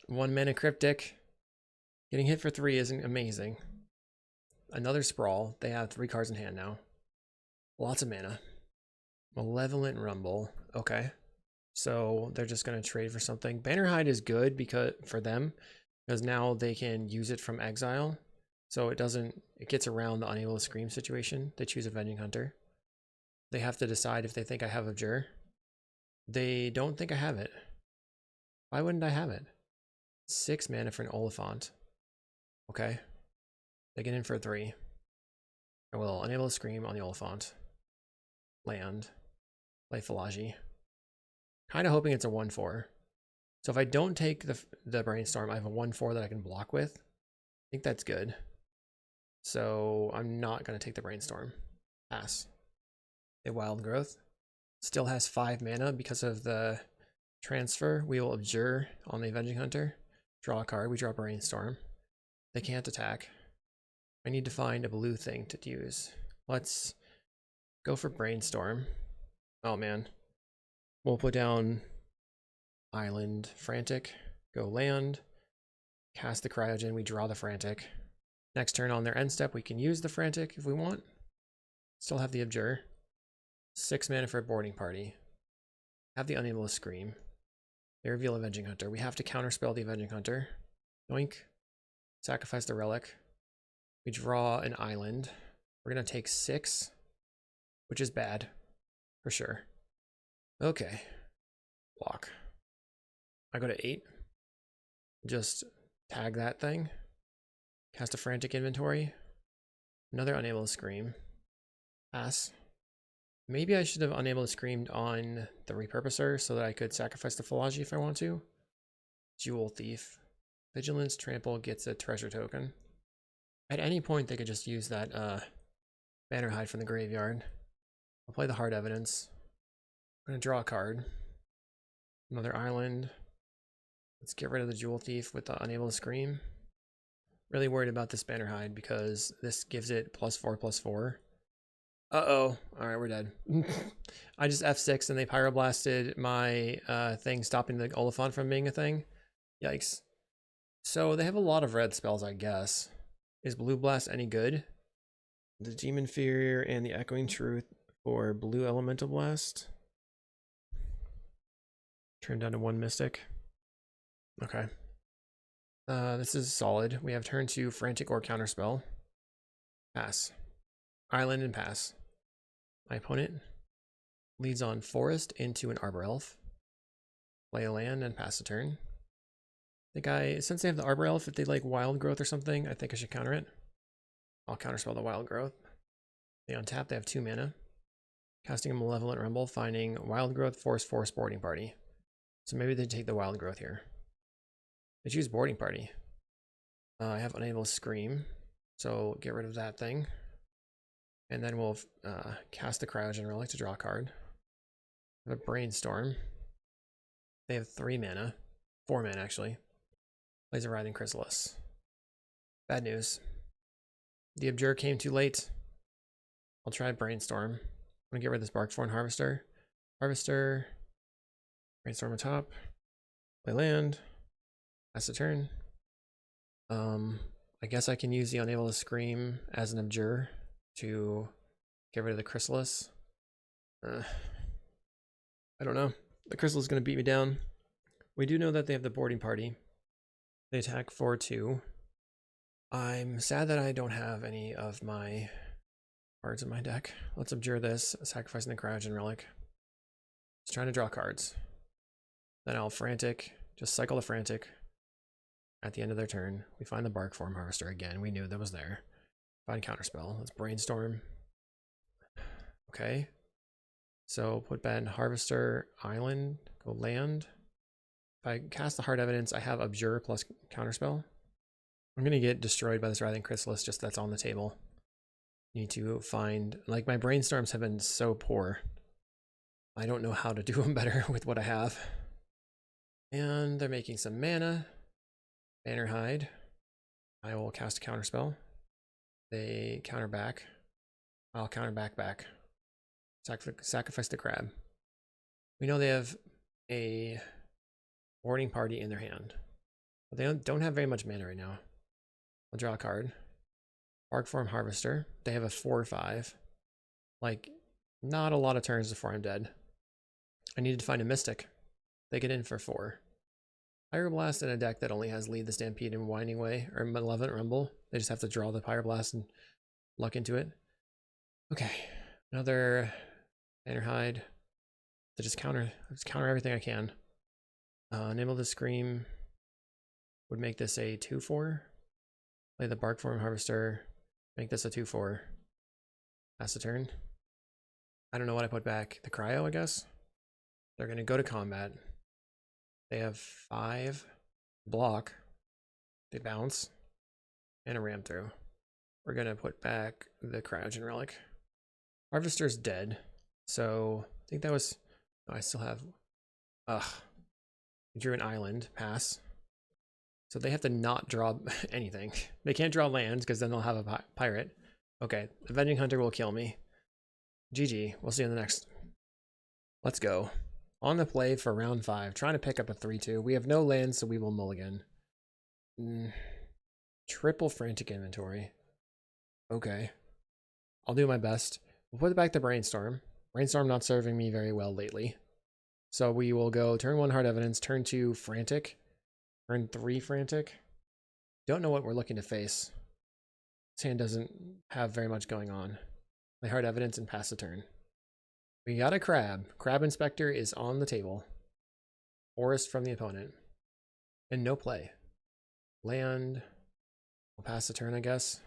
1 mana cryptic. Getting hit for 3 isn't amazing. Another sprawl. They have 3 cards in hand now. Lots of mana. Malevolent Rumble. Okay. So they're just going to trade for something. Bannerhide is good because for them, because now they can use it from exile. So it gets around the Unable to Scream situation. They choose Avenging Hunter. They have to decide if they think I have Abjure. They don't think I have it. Why wouldn't I have it? 6 mana for an Oliphant. Okay. They get in for 3. I will Unable to Scream on the Oliphant. Land. Play Philagi. Kind of hoping it's a 1/4. So if I don't take the Brainstorm, I have a 1/4 that I can block with. I think that's good. So I'm not going to take the Brainstorm. Pass. A Wild Growth. Still has 5 mana because of the transfer. We will Abjure on the Avenging Hunter. Draw a card. We draw Brainstorm. They can't attack. I need to find a blue thing to use. Let's go for Brainstorm. Oh man. We'll put down Island Frantic. Go land. Cast the Cryogen. We draw the Frantic. Next turn on their end step, we can use the Frantic if we want. Still have the Abjure. 6 mana for a Boarding Party. Have the Unable to Scream. They reveal Avenging Hunter. We have to counterspell the Avenging Hunter. Yoink. Sacrifice the Relic. We draw an island. We're going to take 6, which is bad, for sure. Okay. Block. I go to 8. Just tag that thing. Cast a Frantic Inventory. Another Unable to Scream. Pass. Maybe I should have Unable to Scream on the Repurposer so that I could sacrifice the Philagi if I want to. Jewel Thief. Vigilance Trample gets a treasure token. At any point they could just use that Bannerhide from the graveyard. I'll play the Hard Evidence. I'm going to draw a card. Another island. Let's get rid of the Jewel Thief with the Unable to Scream. Really worried about this Bannerhide because this gives it +4/+4. Uh-oh. Alright, we're dead. I just F6 and they Pyroblasted my thing, stopping the Oliphant from being a thing. Yikes. So they have a lot of red spells, I guess. Is Blue Blast any good? The Demon Fear and the Echoing Truth for Blue Elemental Blast. Turn down to 1 Mystic. Okay. This is solid. We have turn 2 Frantic or Counterspell. Pass. Island and pass. My opponent leads on Forest into an Arbor Elf. Play a land and pass the turn. Since they have the Arbor Elf, if they like Wild Growth or something, I think I should counter it. I'll counterspell the Wild Growth. They untap, they have 2 mana. Casting a Malevolent Rumble, finding Wild Growth, Force Boarding Party. So maybe they take the Wild Growth here. They choose Boarding Party. I have Unable to Scream, so get rid of that thing. And then we'll cast the Cryogen Relic to draw a card. The Brainstorm. They have 3 mana. 4 mana, actually. Plays a Writhing Chrysalis. Bad news. The Abjure came too late. I'll try Brainstorm. I'm going to get rid of this Barkthorn Harvester. Harvester, brainstorm on top, play land, pass the turn. I guess I can use the Unable to Scream as an Abjure to get rid of the Chrysalis. I don't know. The Chrysalis is going to beat me down. We do know that they have the boarding party. They attack 4/2. I'm sad that I don't have any of my cards in my deck. Let's Abjure this, sacrificing the cryogen relic. Just trying to draw cards. Then I'll Frantic, just cycle the Frantic. At the end of their turn, we find the Bark Form Harvester again. We knew that was there. Find Counterspell. Let's Brainstorm. Okay. So put Ben Harvester Island, go land. If I cast the Hard Evidence, I have Abjure plus Counterspell. I'm going to get destroyed by this Writhing Chrysalis, just that's on the table. Need to find, like, my brainstorms have been so poor. I don't know how to do them better with what I have. And they're making some mana. Banner Hide. I will cast a Counterspell. They counter back. I'll counter back. Sacrifice the crab. We know they have a boarding party in their hand, but they don't have very much mana right now. I'll draw a card. Bark Form Harvester. They have a 4/5. Like, not a lot of turns before I'm dead. I needed to find a Mystic. They get in for 4. Pyroblast in a deck that only has Lead the Stampede and Winding Way or Malevolent Rumble. They just have to draw the Pyroblast and luck into it. Okay, another Banner Hide. To just counter everything I can. Enable to Scream would make this a 2/4. Play the Bark Form Harvester. Make this a 2/4. Pass the turn. I don't know what I put back. The Cryo, I guess. They're going to go to combat. They have 5 block. They bounce. And a ram through. We're going to put back the cryogen relic. Harvester's dead. So I think that was... Oh, I still have... Ugh. Drew an island. Pass. So they have to not draw anything. They can't draw lands because then they'll have a pirate. Okay. Avenging Hunter will kill me. GG. We'll see you in the next. Let's go. On the play for round 5. Trying to pick up a 3/2. We have no lands, so we will mulligan. Triple Frantic Inventory. Okay. I'll do my best. We'll put back the Brainstorm. Brainstorm not serving me very well lately. So we will go turn 1 Hard Evidence, turn 2 Frantic, turn 3 Frantic. Don't know what we're looking to face. This hand doesn't have very much going on. Play Hard Evidence and pass the turn. We got a Crab. Crab Inspector is on the table. Forest from the opponent. And no play. Land. We'll pass the turn, I guess.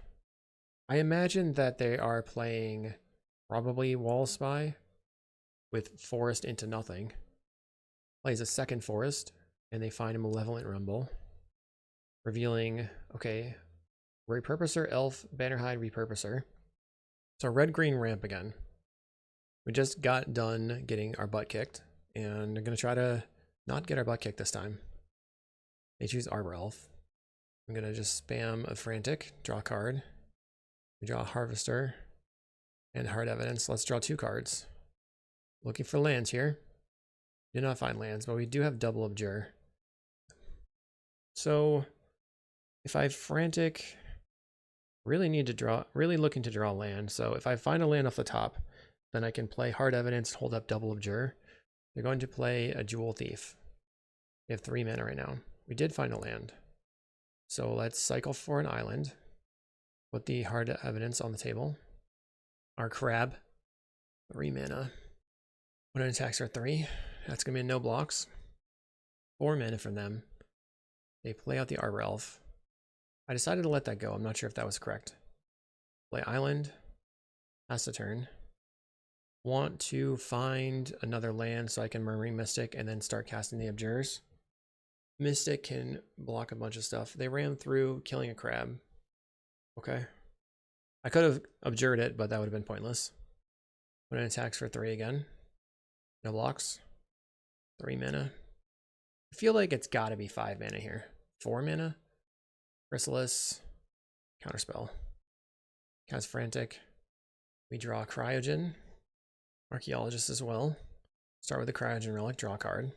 I imagine that they are playing probably Wall Spy with Forest into nothing. Plays a second Forest, and they find a Malevolent Rumble. Revealing, okay, Repurposer, Elf, Bannerhide, Repurposer. So red-green ramp again. We just got done getting our butt kicked, and we're going to try to not get our butt kicked this time. They choose Arbor Elf. I'm going to just spam a Frantic, draw a card. We draw a Harvester and Hard Evidence. Let's draw 2 cards. Looking for lands here. Did not find lands, but we do have double Abjure. So if I Frantic, really need to draw, really looking to draw land. So if I find a land off the top, then I can play Hard Evidence, hold up double Abjure. They're going to play a Jewel Thief. We have 3 mana right now. We did find a land. So let's cycle for an island. Put the Hard Evidence on the table. Our Crab, 3 mana. When it attacks are 3. That's going to be a no blocks. 4 mana from them. They play out the Arbor Elf. I decided to let that go. I'm not sure if that was correct. Play Island. Pass the turn. Want to find another land so I can Murmuring Mystic and then start casting the Abjures. Mystic can block a bunch of stuff. They ran through killing a crab. Okay. I could have Abjured it, but that would have been pointless. When it attacks for 3 again. No blocks. 3 mana. I feel like it's got to be 5 mana here. 4 mana. Chrysalis. Counterspell. Cast Frantic. We draw Cryogen. Archaeologist as well. Start with the cryogen relic, draw a card.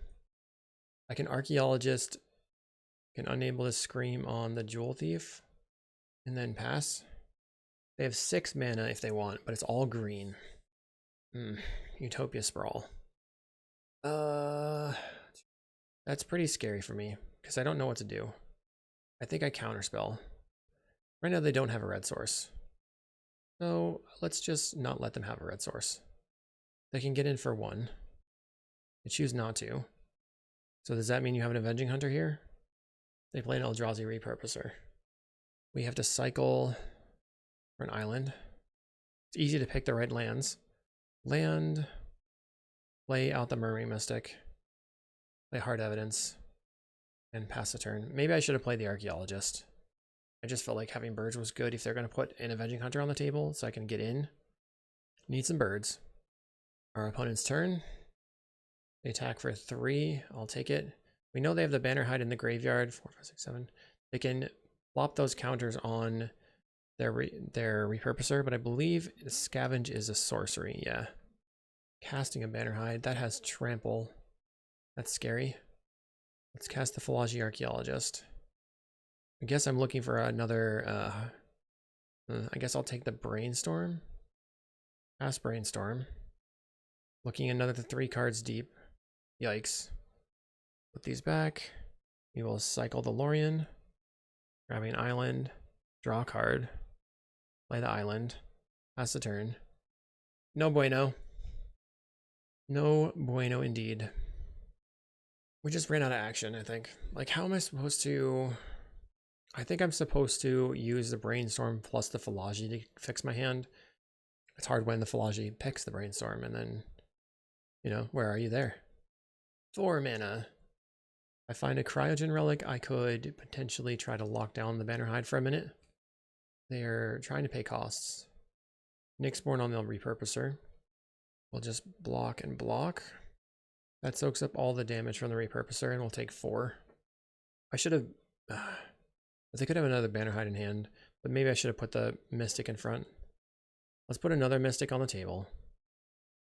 I can archaeologist, can unable to scream on the jewel thief, and then pass. They have 6 mana if they want, but it's all green. Utopia Sprawl. That's pretty scary for me, because I don't know what to do. I think I counterspell. Right now they don't have a red source. So let's just not let them have a red source. They can get in for 1. They choose not to. So does that mean you have an Avenging Hunter here? They play an Eldrazi Repurposer. We have to cycle for an island. It's easy to pick the right lands. Land, play out the Murmuring Mystic, play Hard Evidence, and pass the turn. Maybe I should have played the Archaeologist. I just felt like having birds was good if they're going to put an Avenging Hunter on the table so I can get in. Need some birds. Our opponent's turn. They attack for 3. I'll take it. We know they have the Bannerhide in the graveyard. 4, 5, 6, 7. They can flop those counters on their Repurposer, but I believe Scavenge is a sorcery. Yeah. Casting a Bannerhide. That has Trample. That's scary. Let's cast the Philology Archaeologist. I guess I'm looking for another, I guess I'll take the Brainstorm. Pass Brainstorm. Looking another 3 cards deep. Yikes. Put these back. We will cycle the Lorien. Grabbing an island. Draw a card. Play the island. Pass the turn. No bueno. No bueno indeed. We just ran out of action, I think. Like, how am I supposed to... I think I'm supposed to use the Brainstorm plus the Philology to fix my hand. It's hard when the Philology picks the Brainstorm and then, you know, where are you there? 4 mana. If I find a Cryogen Relic, I could potentially try to lock down the Bannerhide for a minute. They're trying to pay costs. Nyxborn on the Repurposer. We'll just block and block. That soaks up all the damage from the Repurposer and we'll take 4. I should have... They could have another Bannerhide in hand, but maybe I should have put the Mystic in front. Let's put another Mystic on the table.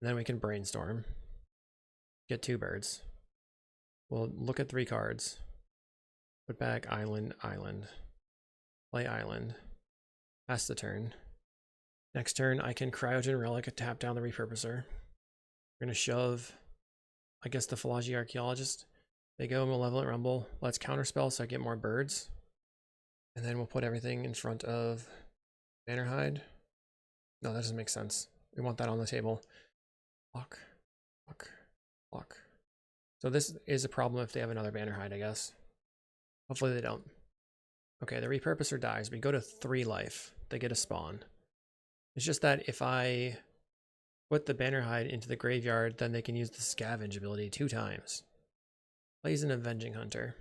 And then we can Brainstorm. Get 2 birds. We'll look at 3 cards. Put back Island, Island. Play Island. Pass the turn. Next turn, I can Cryogen Relic, tap down the Repurposer. We're going to shove, I guess, the Philology Archaeologist. They go Malevolent Rumble. Let's counterspell so I get more birds. And then we'll put everything in front of Bannerhide. No, that doesn't make sense. We want that on the table. Block, block, block. So this is a problem if they have another Bannerhide, I guess. Hopefully they don't. Okay, the Repurposer dies. We go to 3 life. They get a spawn. It's just that if I put the Bannerhide into the graveyard, then they can use the Scavenge ability 2 times. Plays an Avenging Hunter.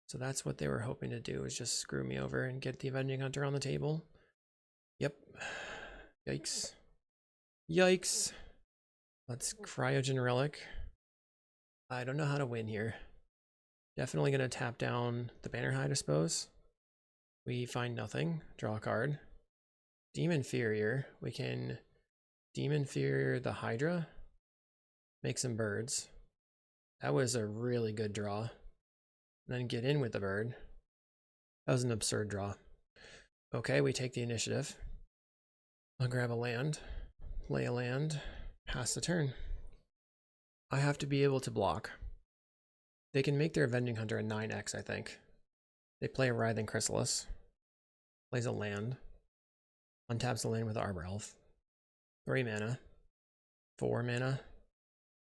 So that's what they were hoping to do, is just screw me over and get the Avenging Hunter on the table. Yep. Yikes. Yikes. Let's Cryogen Relic. I don't know how to win here. Definitely going to tap down the Bannerhide, I suppose. We find nothing. Draw a card. Demon Inferior. We can Demon Inferior the Hydra. Make some birds. That was a really good draw. And then get in with the bird. That was an absurd draw. Okay, we take the initiative. I'll grab a land. Play a land. Pass the turn. I have to be able to block. They can make their Avenging Hunter a 9x, I think. They play a Writhing Chrysalis. Plays a land. Untaps the land with Arbor Elf. 3 mana. 4 mana.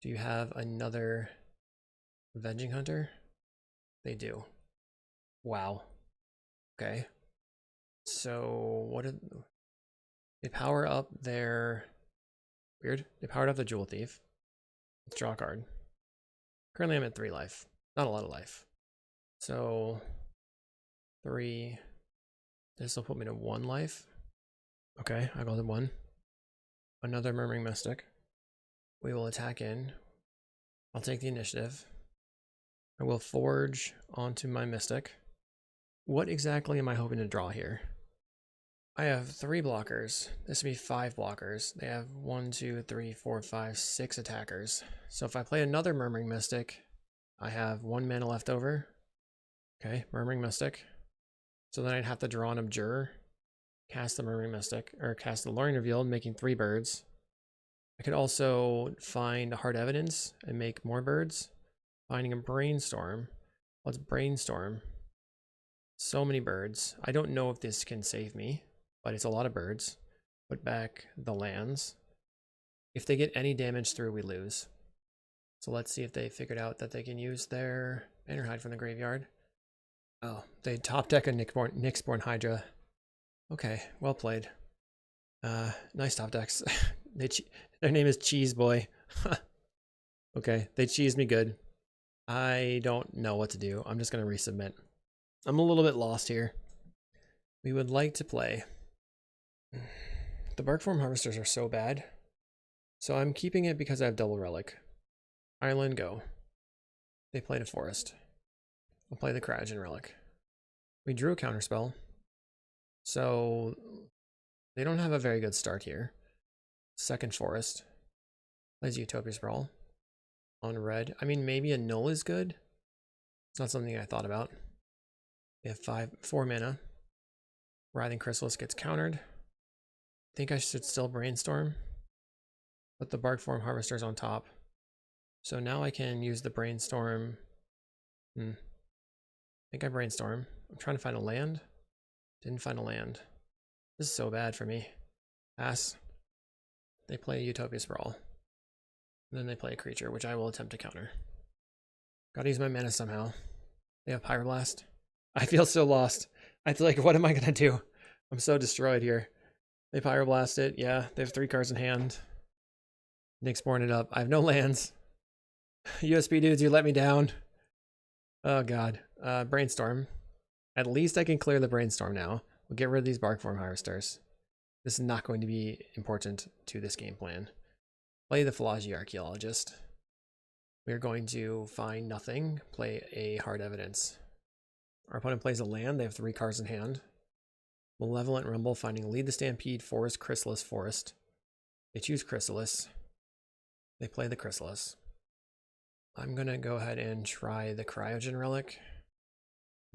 Do you have another Avenging Hunter? They do. Wow. Okay. So what did they power up their... Weird. They powered up the Jewel Thief. Let's draw a card. Currently I'm at 3 life. Not a lot of life. So 3. This will put me to 1 life. Okay, I go to 1. Another Murmuring Mystic. We will attack in. I'll take the initiative. I will forge onto my Mystic. What exactly am I hoping to draw here? I have 3 blockers. This would be 5 blockers. They have 1, 2, 3, 4, 5, 6 attackers. So if I play another Murmuring Mystic, I have 1 mana left over. Okay, Murmuring Mystic. So then I'd have to draw an Abjure, cast the Murmuring Mystic, or cast the Luring Revealed, making 3 birds. I could also find Hard Evidence and make more birds. Finding a Brainstorm. Let's Brainstorm. So many birds. I don't know if this can save me, but it's a lot of birds. Put back the lands. If they get any damage through, we lose. So let's see if they figured out that they can use their Bannerhide from the graveyard. Oh, they top deck a Nyxborn Hydra. Okay, well played. Nice top decks. Their name is Cheese Boy. Okay, they cheesed me good. I don't know what to do. I'm just going to resubmit. I'm a little bit lost here. We would like to play. The Barkform Harvesters are so bad. So I'm keeping it because I have double relic. Island, go. They played a forest. I'll play the cryogen relic. We drew a counterspell. So they don't have a very good start here. Second forest. Plays Utopia Sprawl. On red. I mean, maybe a null is good. It's not something I thought about. They have 4 mana. Writhing Chrysalis gets countered. I think I should still Brainstorm. Put the Barkform Harvesters on top. So now I can use the Brainstorm. I think I Brainstorm. I'm trying to find a land. Didn't find a land. This is so bad for me. Pass. They play Utopia Sprawl. And then they play a creature, which I will attempt to counter. Gotta use my mana somehow. They have Pyroblast. I feel so lost. I feel like, what am I gonna do? I'm so destroyed here. They Pyroblast it. Yeah, they have 3 cards in hand. Nyxborn it up. I have no lands. Uspdudes, you let me down. Oh god. Brainstorm. At least I can clear the Brainstorm now. We'll get rid of these Barkform Harvesters. This is not going to be important to this game plan. Play the Philology Archaeologist. We're going to find nothing. Play a Hard Evidence. Our opponent plays a land. They have 3 cards in hand. Malevolent Rumble, finding Lead the Stampede, Forest, Chrysalis, Forest. They choose Chrysalis. They play the Chrysalis. I'm going to go ahead and try the Cryogen Relic.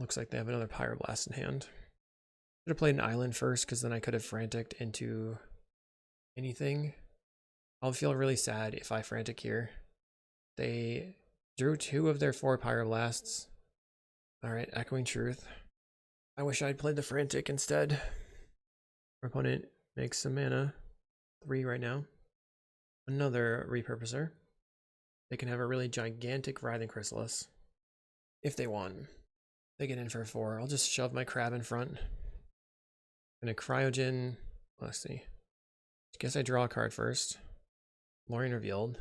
Looks like they have another Pyroblast in hand. Should have played an island first, because then I could have franticed into anything. I'll feel really sad if I frantic here. They drew 2 of their 4 Pyroblasts. Alright, Echoing Truth. I wish I'd played the Frantic instead. Our opponent makes some mana. 3 right now. Another Repurposer. They can have a really gigantic Writhing Chrysalis. If they want. They get in for 4. I'll just shove my crab in front. And a Cryogen. Let's see. I guess I draw a card first. Luring Revealed.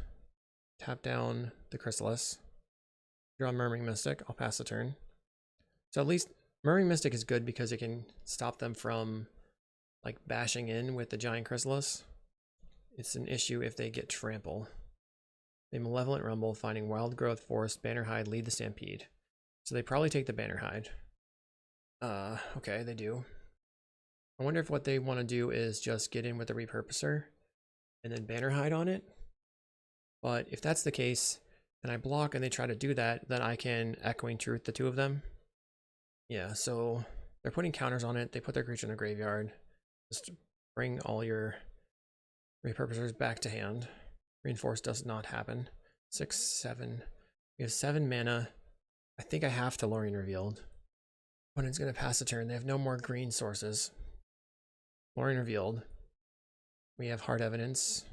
Tap down the Chrysalis. Draw Murmuring Mystic. I'll pass the turn. So at least Murmuring Mystic is good because it can stop them from like bashing in with the giant Chrysalis. It's an issue if they get Trample. They Malevolent Rumble, finding Wild Growth, Forest, Bannerhide, Lead the Stampede. So they probably take the Bannerhide. Okay, they do. I wonder if what they want to do is just get in with the Repurposer and then Bannerhide on it. But if that's the case, and I block and they try to do that, then I can Echoing Truth the 2 of them. Yeah, so they're putting counters on it. They put their creature in the graveyard. Just bring all your Repurposers back to hand. Reinforce does not happen. 6, 7. We have 7 mana. I think I have to Luring Revealed. Opponent's going to pass the turn. They have no more green sources. Luring Revealed. We have Hard Evidence.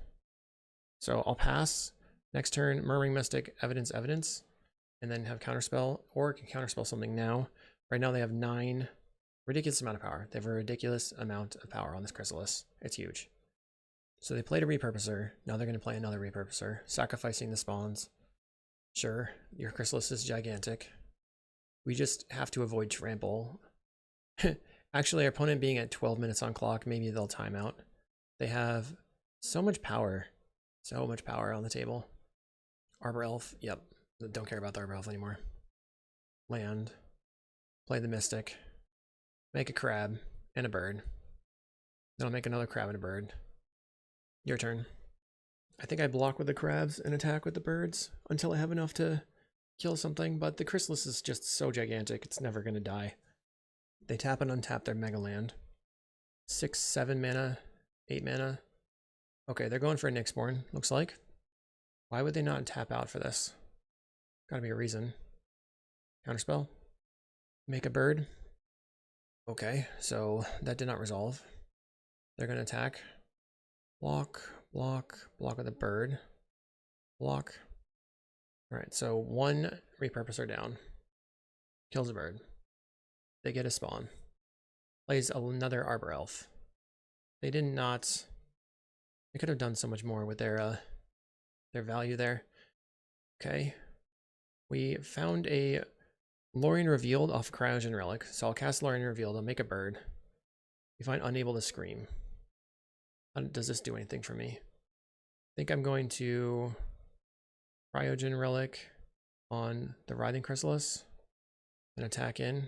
So I'll pass. Next turn, Murmuring Mystic, Evidence, Evidence. And then have Counterspell, or can Counterspell something now. Right now they have 9. Ridiculous amount of power. They have a ridiculous amount of power on this Chrysalis. It's huge. So they played a Repurposer. Now they're going to play another Repurposer. Sacrificing the spawns. Sure, your Chrysalis is gigantic. We just have to avoid Trample. Actually, our opponent being at 12 minutes on clock, maybe they'll time out. They have so much power. So much power on the table. Arbor Elf, yep. Don't care about the Arbor Elf anymore. Land. Play the Mystic. Make a crab and a bird. Then I'll make another crab and a bird. Your turn. I think I block with the crabs and attack with the birds until I have enough to kill something, but the chrysalis is just so gigantic, it's never going to die. They tap and untap their mega land. 6, 7 mana, 8 mana. Okay, they're going for a Nyxborn, looks like. Why would they not tap out for this? Gotta be a reason. Counterspell. Make a bird. Okay, so that did not resolve. They're gonna attack. Block, block, block with a bird. Block. Alright, so 1 repurposer down. Kills a bird. They get a spawn. Plays another Arbor Elf. They did not... They could have done so much more with their value there. Okay. We found a Lorien Revealed off Cryogen Relic. So I'll cast Lorien Revealed. I'll make a bird. We find Unable to Scream. Does this do anything for me? I think I'm going to Cryogen Relic on the Writhing Chrysalis and attack in.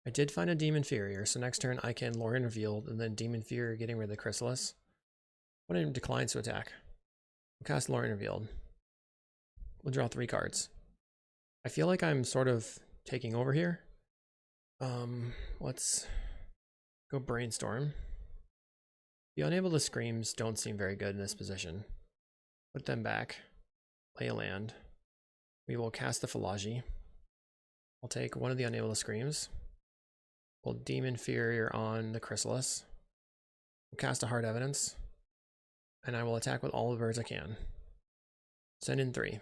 I did find a Demon Inferior, so next turn I can Lorien Revealed and then Demon Inferior getting rid of the Chrysalis. When it declines to attack, we'll cast Lorien Revealed. We'll draw 3 cards. I feel like I'm sort of taking over here. Let's go Brainstorm. The Unable to Screams don't seem very good in this position. Put them back. Play a land. We will cast the Philology. I'll take one of the Unable to Screams. We'll Demon Inferior on the Chrysalis. We'll cast a Hard Evidence. And I will attack with all the birds I can. Send in 3.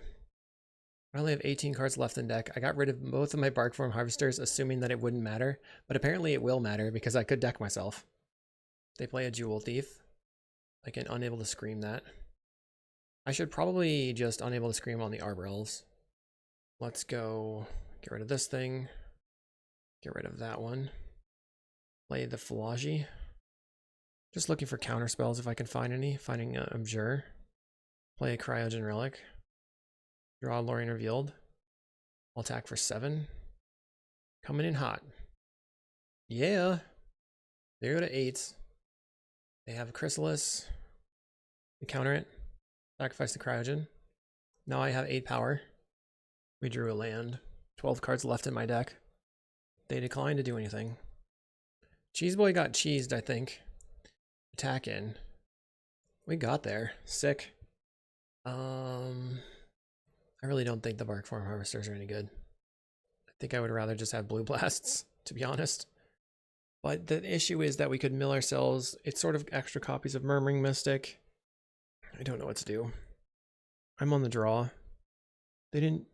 I only have 18 cards left in deck. I got rid of both of my Barkform Harvesters, assuming that it wouldn't matter, but apparently it will matter because I could deck myself. They play a Jewel Thief. I can Unable to Scream that. I should probably just Unable to Scream on the Arbor Elves. Let's go get rid of this thing. Get rid of that one. Play the Philology. Just looking for counter spells if I can find any. Finding Abjure. Play a Cryogen Relic. Draw Lorien Revealed. I'll attack for 7. Coming in hot. Yeah. They go to 8. They have a Chrysalis. We counter it. Sacrifice the Cryogen. Now I have 8 power. We drew a land. 12 cards left in my deck. They declined to do anything. Cheeseboy got cheesed, I think. Attack in. We got there. Sick. I really don't think the Barkform Harvesters are any good. I think I would rather just have Blue Blasts, to be honest. But the issue is that we could mill ourselves. It's sort of extra copies of Murmuring Mystic. I don't know what to do. I'm on the draw.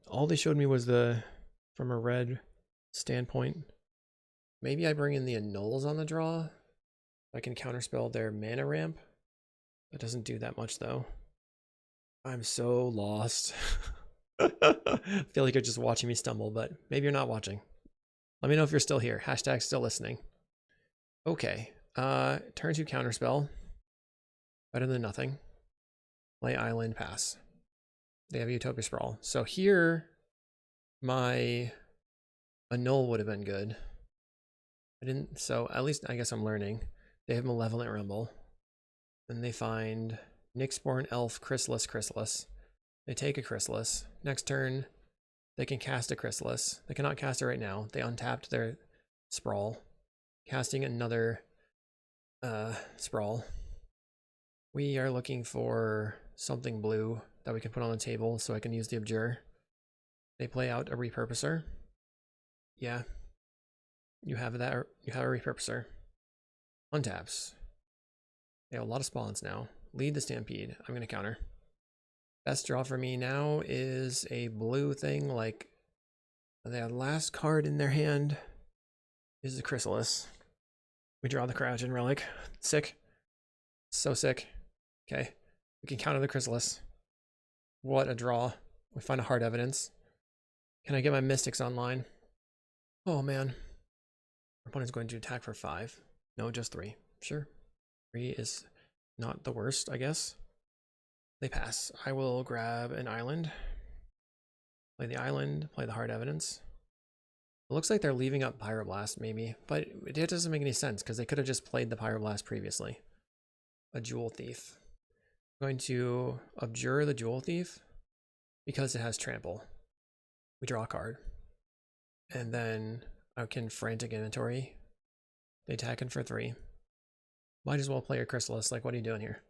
All they showed me was from a red standpoint. Maybe I bring in the Annuls on the draw. I can counterspell their mana ramp. That doesn't do that much though. I'm so lost. I feel like you're just watching me stumble, but maybe you're not watching. Let me know if you're still here. Hashtag still listening. Okay. Turn 2 counterspell. Better than nothing. Play Island, pass. They have Utopia Sprawl. So here, my Annul would have been good. So at least I guess I'm learning. They have Malevolent Rumble. Then they find Nyxborn, Elf, Chrysalis. They take a Chrysalis. Next turn, they can cast a Chrysalis. They cannot cast it right now. They untapped their Sprawl. Casting another Sprawl. We are looking for something blue that we can put on the table so I can use the Abjure. They play out a Repurposer. Yeah. You have that. You have a Repurposer. Untaps. They have a lot of spawns now. Lead the Stampede. I'm going to counter. Best draw for me now is a blue thing, like the last card in their hand is the Chrysalis. We draw the Cryogen Relic. Sick. So sick. Okay. We can counter the Chrysalis. What a draw. We find a Hard Evidence. Can I get my Mystics online? Oh man. Our opponent's going to attack for 5. No, just 3. Sure. 3 is not the worst, I guess. They pass. I will grab an island. Play the island. Play the Hard Evidence. It looks like they're leaving up Pyroblast, maybe, but it doesn't make any sense because they could have just played the Pyroblast previously. A Jewel Thief. I'm going to Abjure the Jewel Thief because it has Trample. We draw a card. And then I can Frantic Inventory. They attack in for 3. Might as well play your Chrysalis. Like, what are you doing here?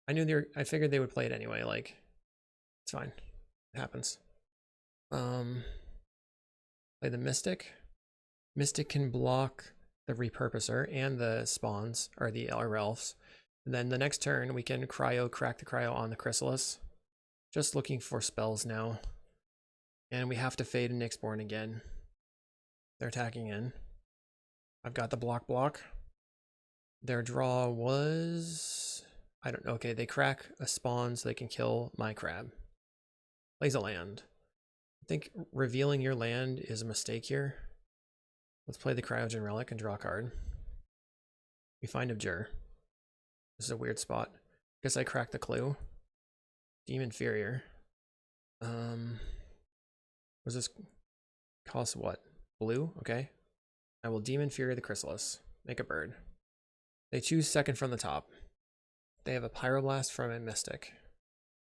I figured they would play it anyway. Like, it's fine. It happens. Play the Mystic. Mystic can block the Repurposer and the spawns, or the Elves. And then the next turn, we can crack the cryo on the Chrysalis. Just looking for spells now. And we have to fade Nyxborn again. They're attacking in. I've got the block. Their draw was... I don't know. Okay, they crack a spawn so they can kill my crab. Plays a land. I think revealing your land is a mistake here. Let's play the cryogen relic and draw a card. We find Abjure. This is a weird spot. Guess I cracked the clue. Deem Inferior. Was this cost what? Blue? Okay. I will Deem Inferior the Chrysalis. Make a bird. They choose second from the top. They have a Pyroblast from a Mystic.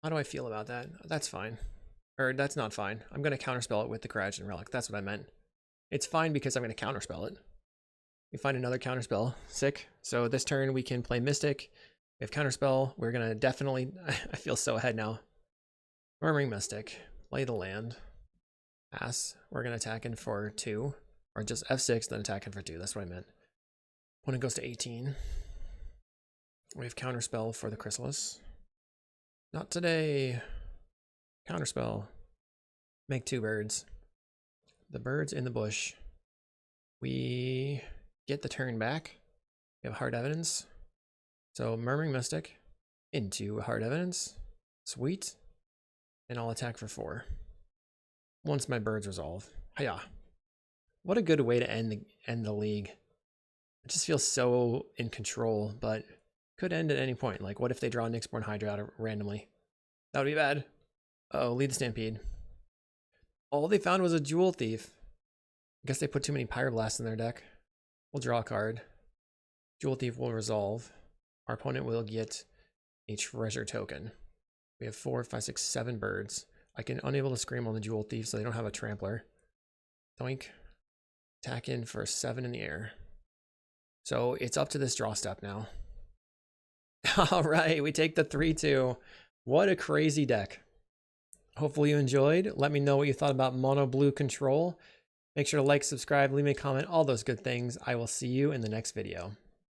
How do I feel about that? That's fine. Or that's not fine. I'm going to counterspell it with the cryogen relic. That's what I meant. It's fine because I'm going to counterspell it. We find another counterspell. Sick. So this turn we can play Mystic. We have counterspell. We're going to definitely... I feel so ahead now. Murmuring Mystic. Play the land. Pass. We're going to attack in for 2. Or just F6, then attack in for 2. That's what I meant. Opponent goes to 18. We have counterspell for the Chrysalis. Not today. Counterspell. Make 2 birds. The bird's in the bush. We get the turn back. We have hard evidence. So Murmuring Mystic into hard evidence. Sweet. And I'll attack for 4. Once my birds resolve. Hiya. What a good way to end the league. It just feels so in control, but could end at any point. Like, what if they draw Nyxborn Hydra out randomly? That would be bad. Uh-oh, lead the Stampede. All they found was a Jewel Thief. I guess they put too many Pyroblasts in their deck. We'll draw a card. Jewel Thief will resolve. Our opponent will get a treasure token. We have 4, 5, 6, 7 birds. I can unable to scream on the Jewel Thief so they don't have a trampler. Doink. Attack in for 7 in the air. So it's up to this draw step now. All right, we take the 3-2. What a crazy deck. Hopefully you enjoyed. Let me know what you thought about Mono Blue Control. Make sure to like, subscribe, leave me a comment, all those good things. I will see you in the next video.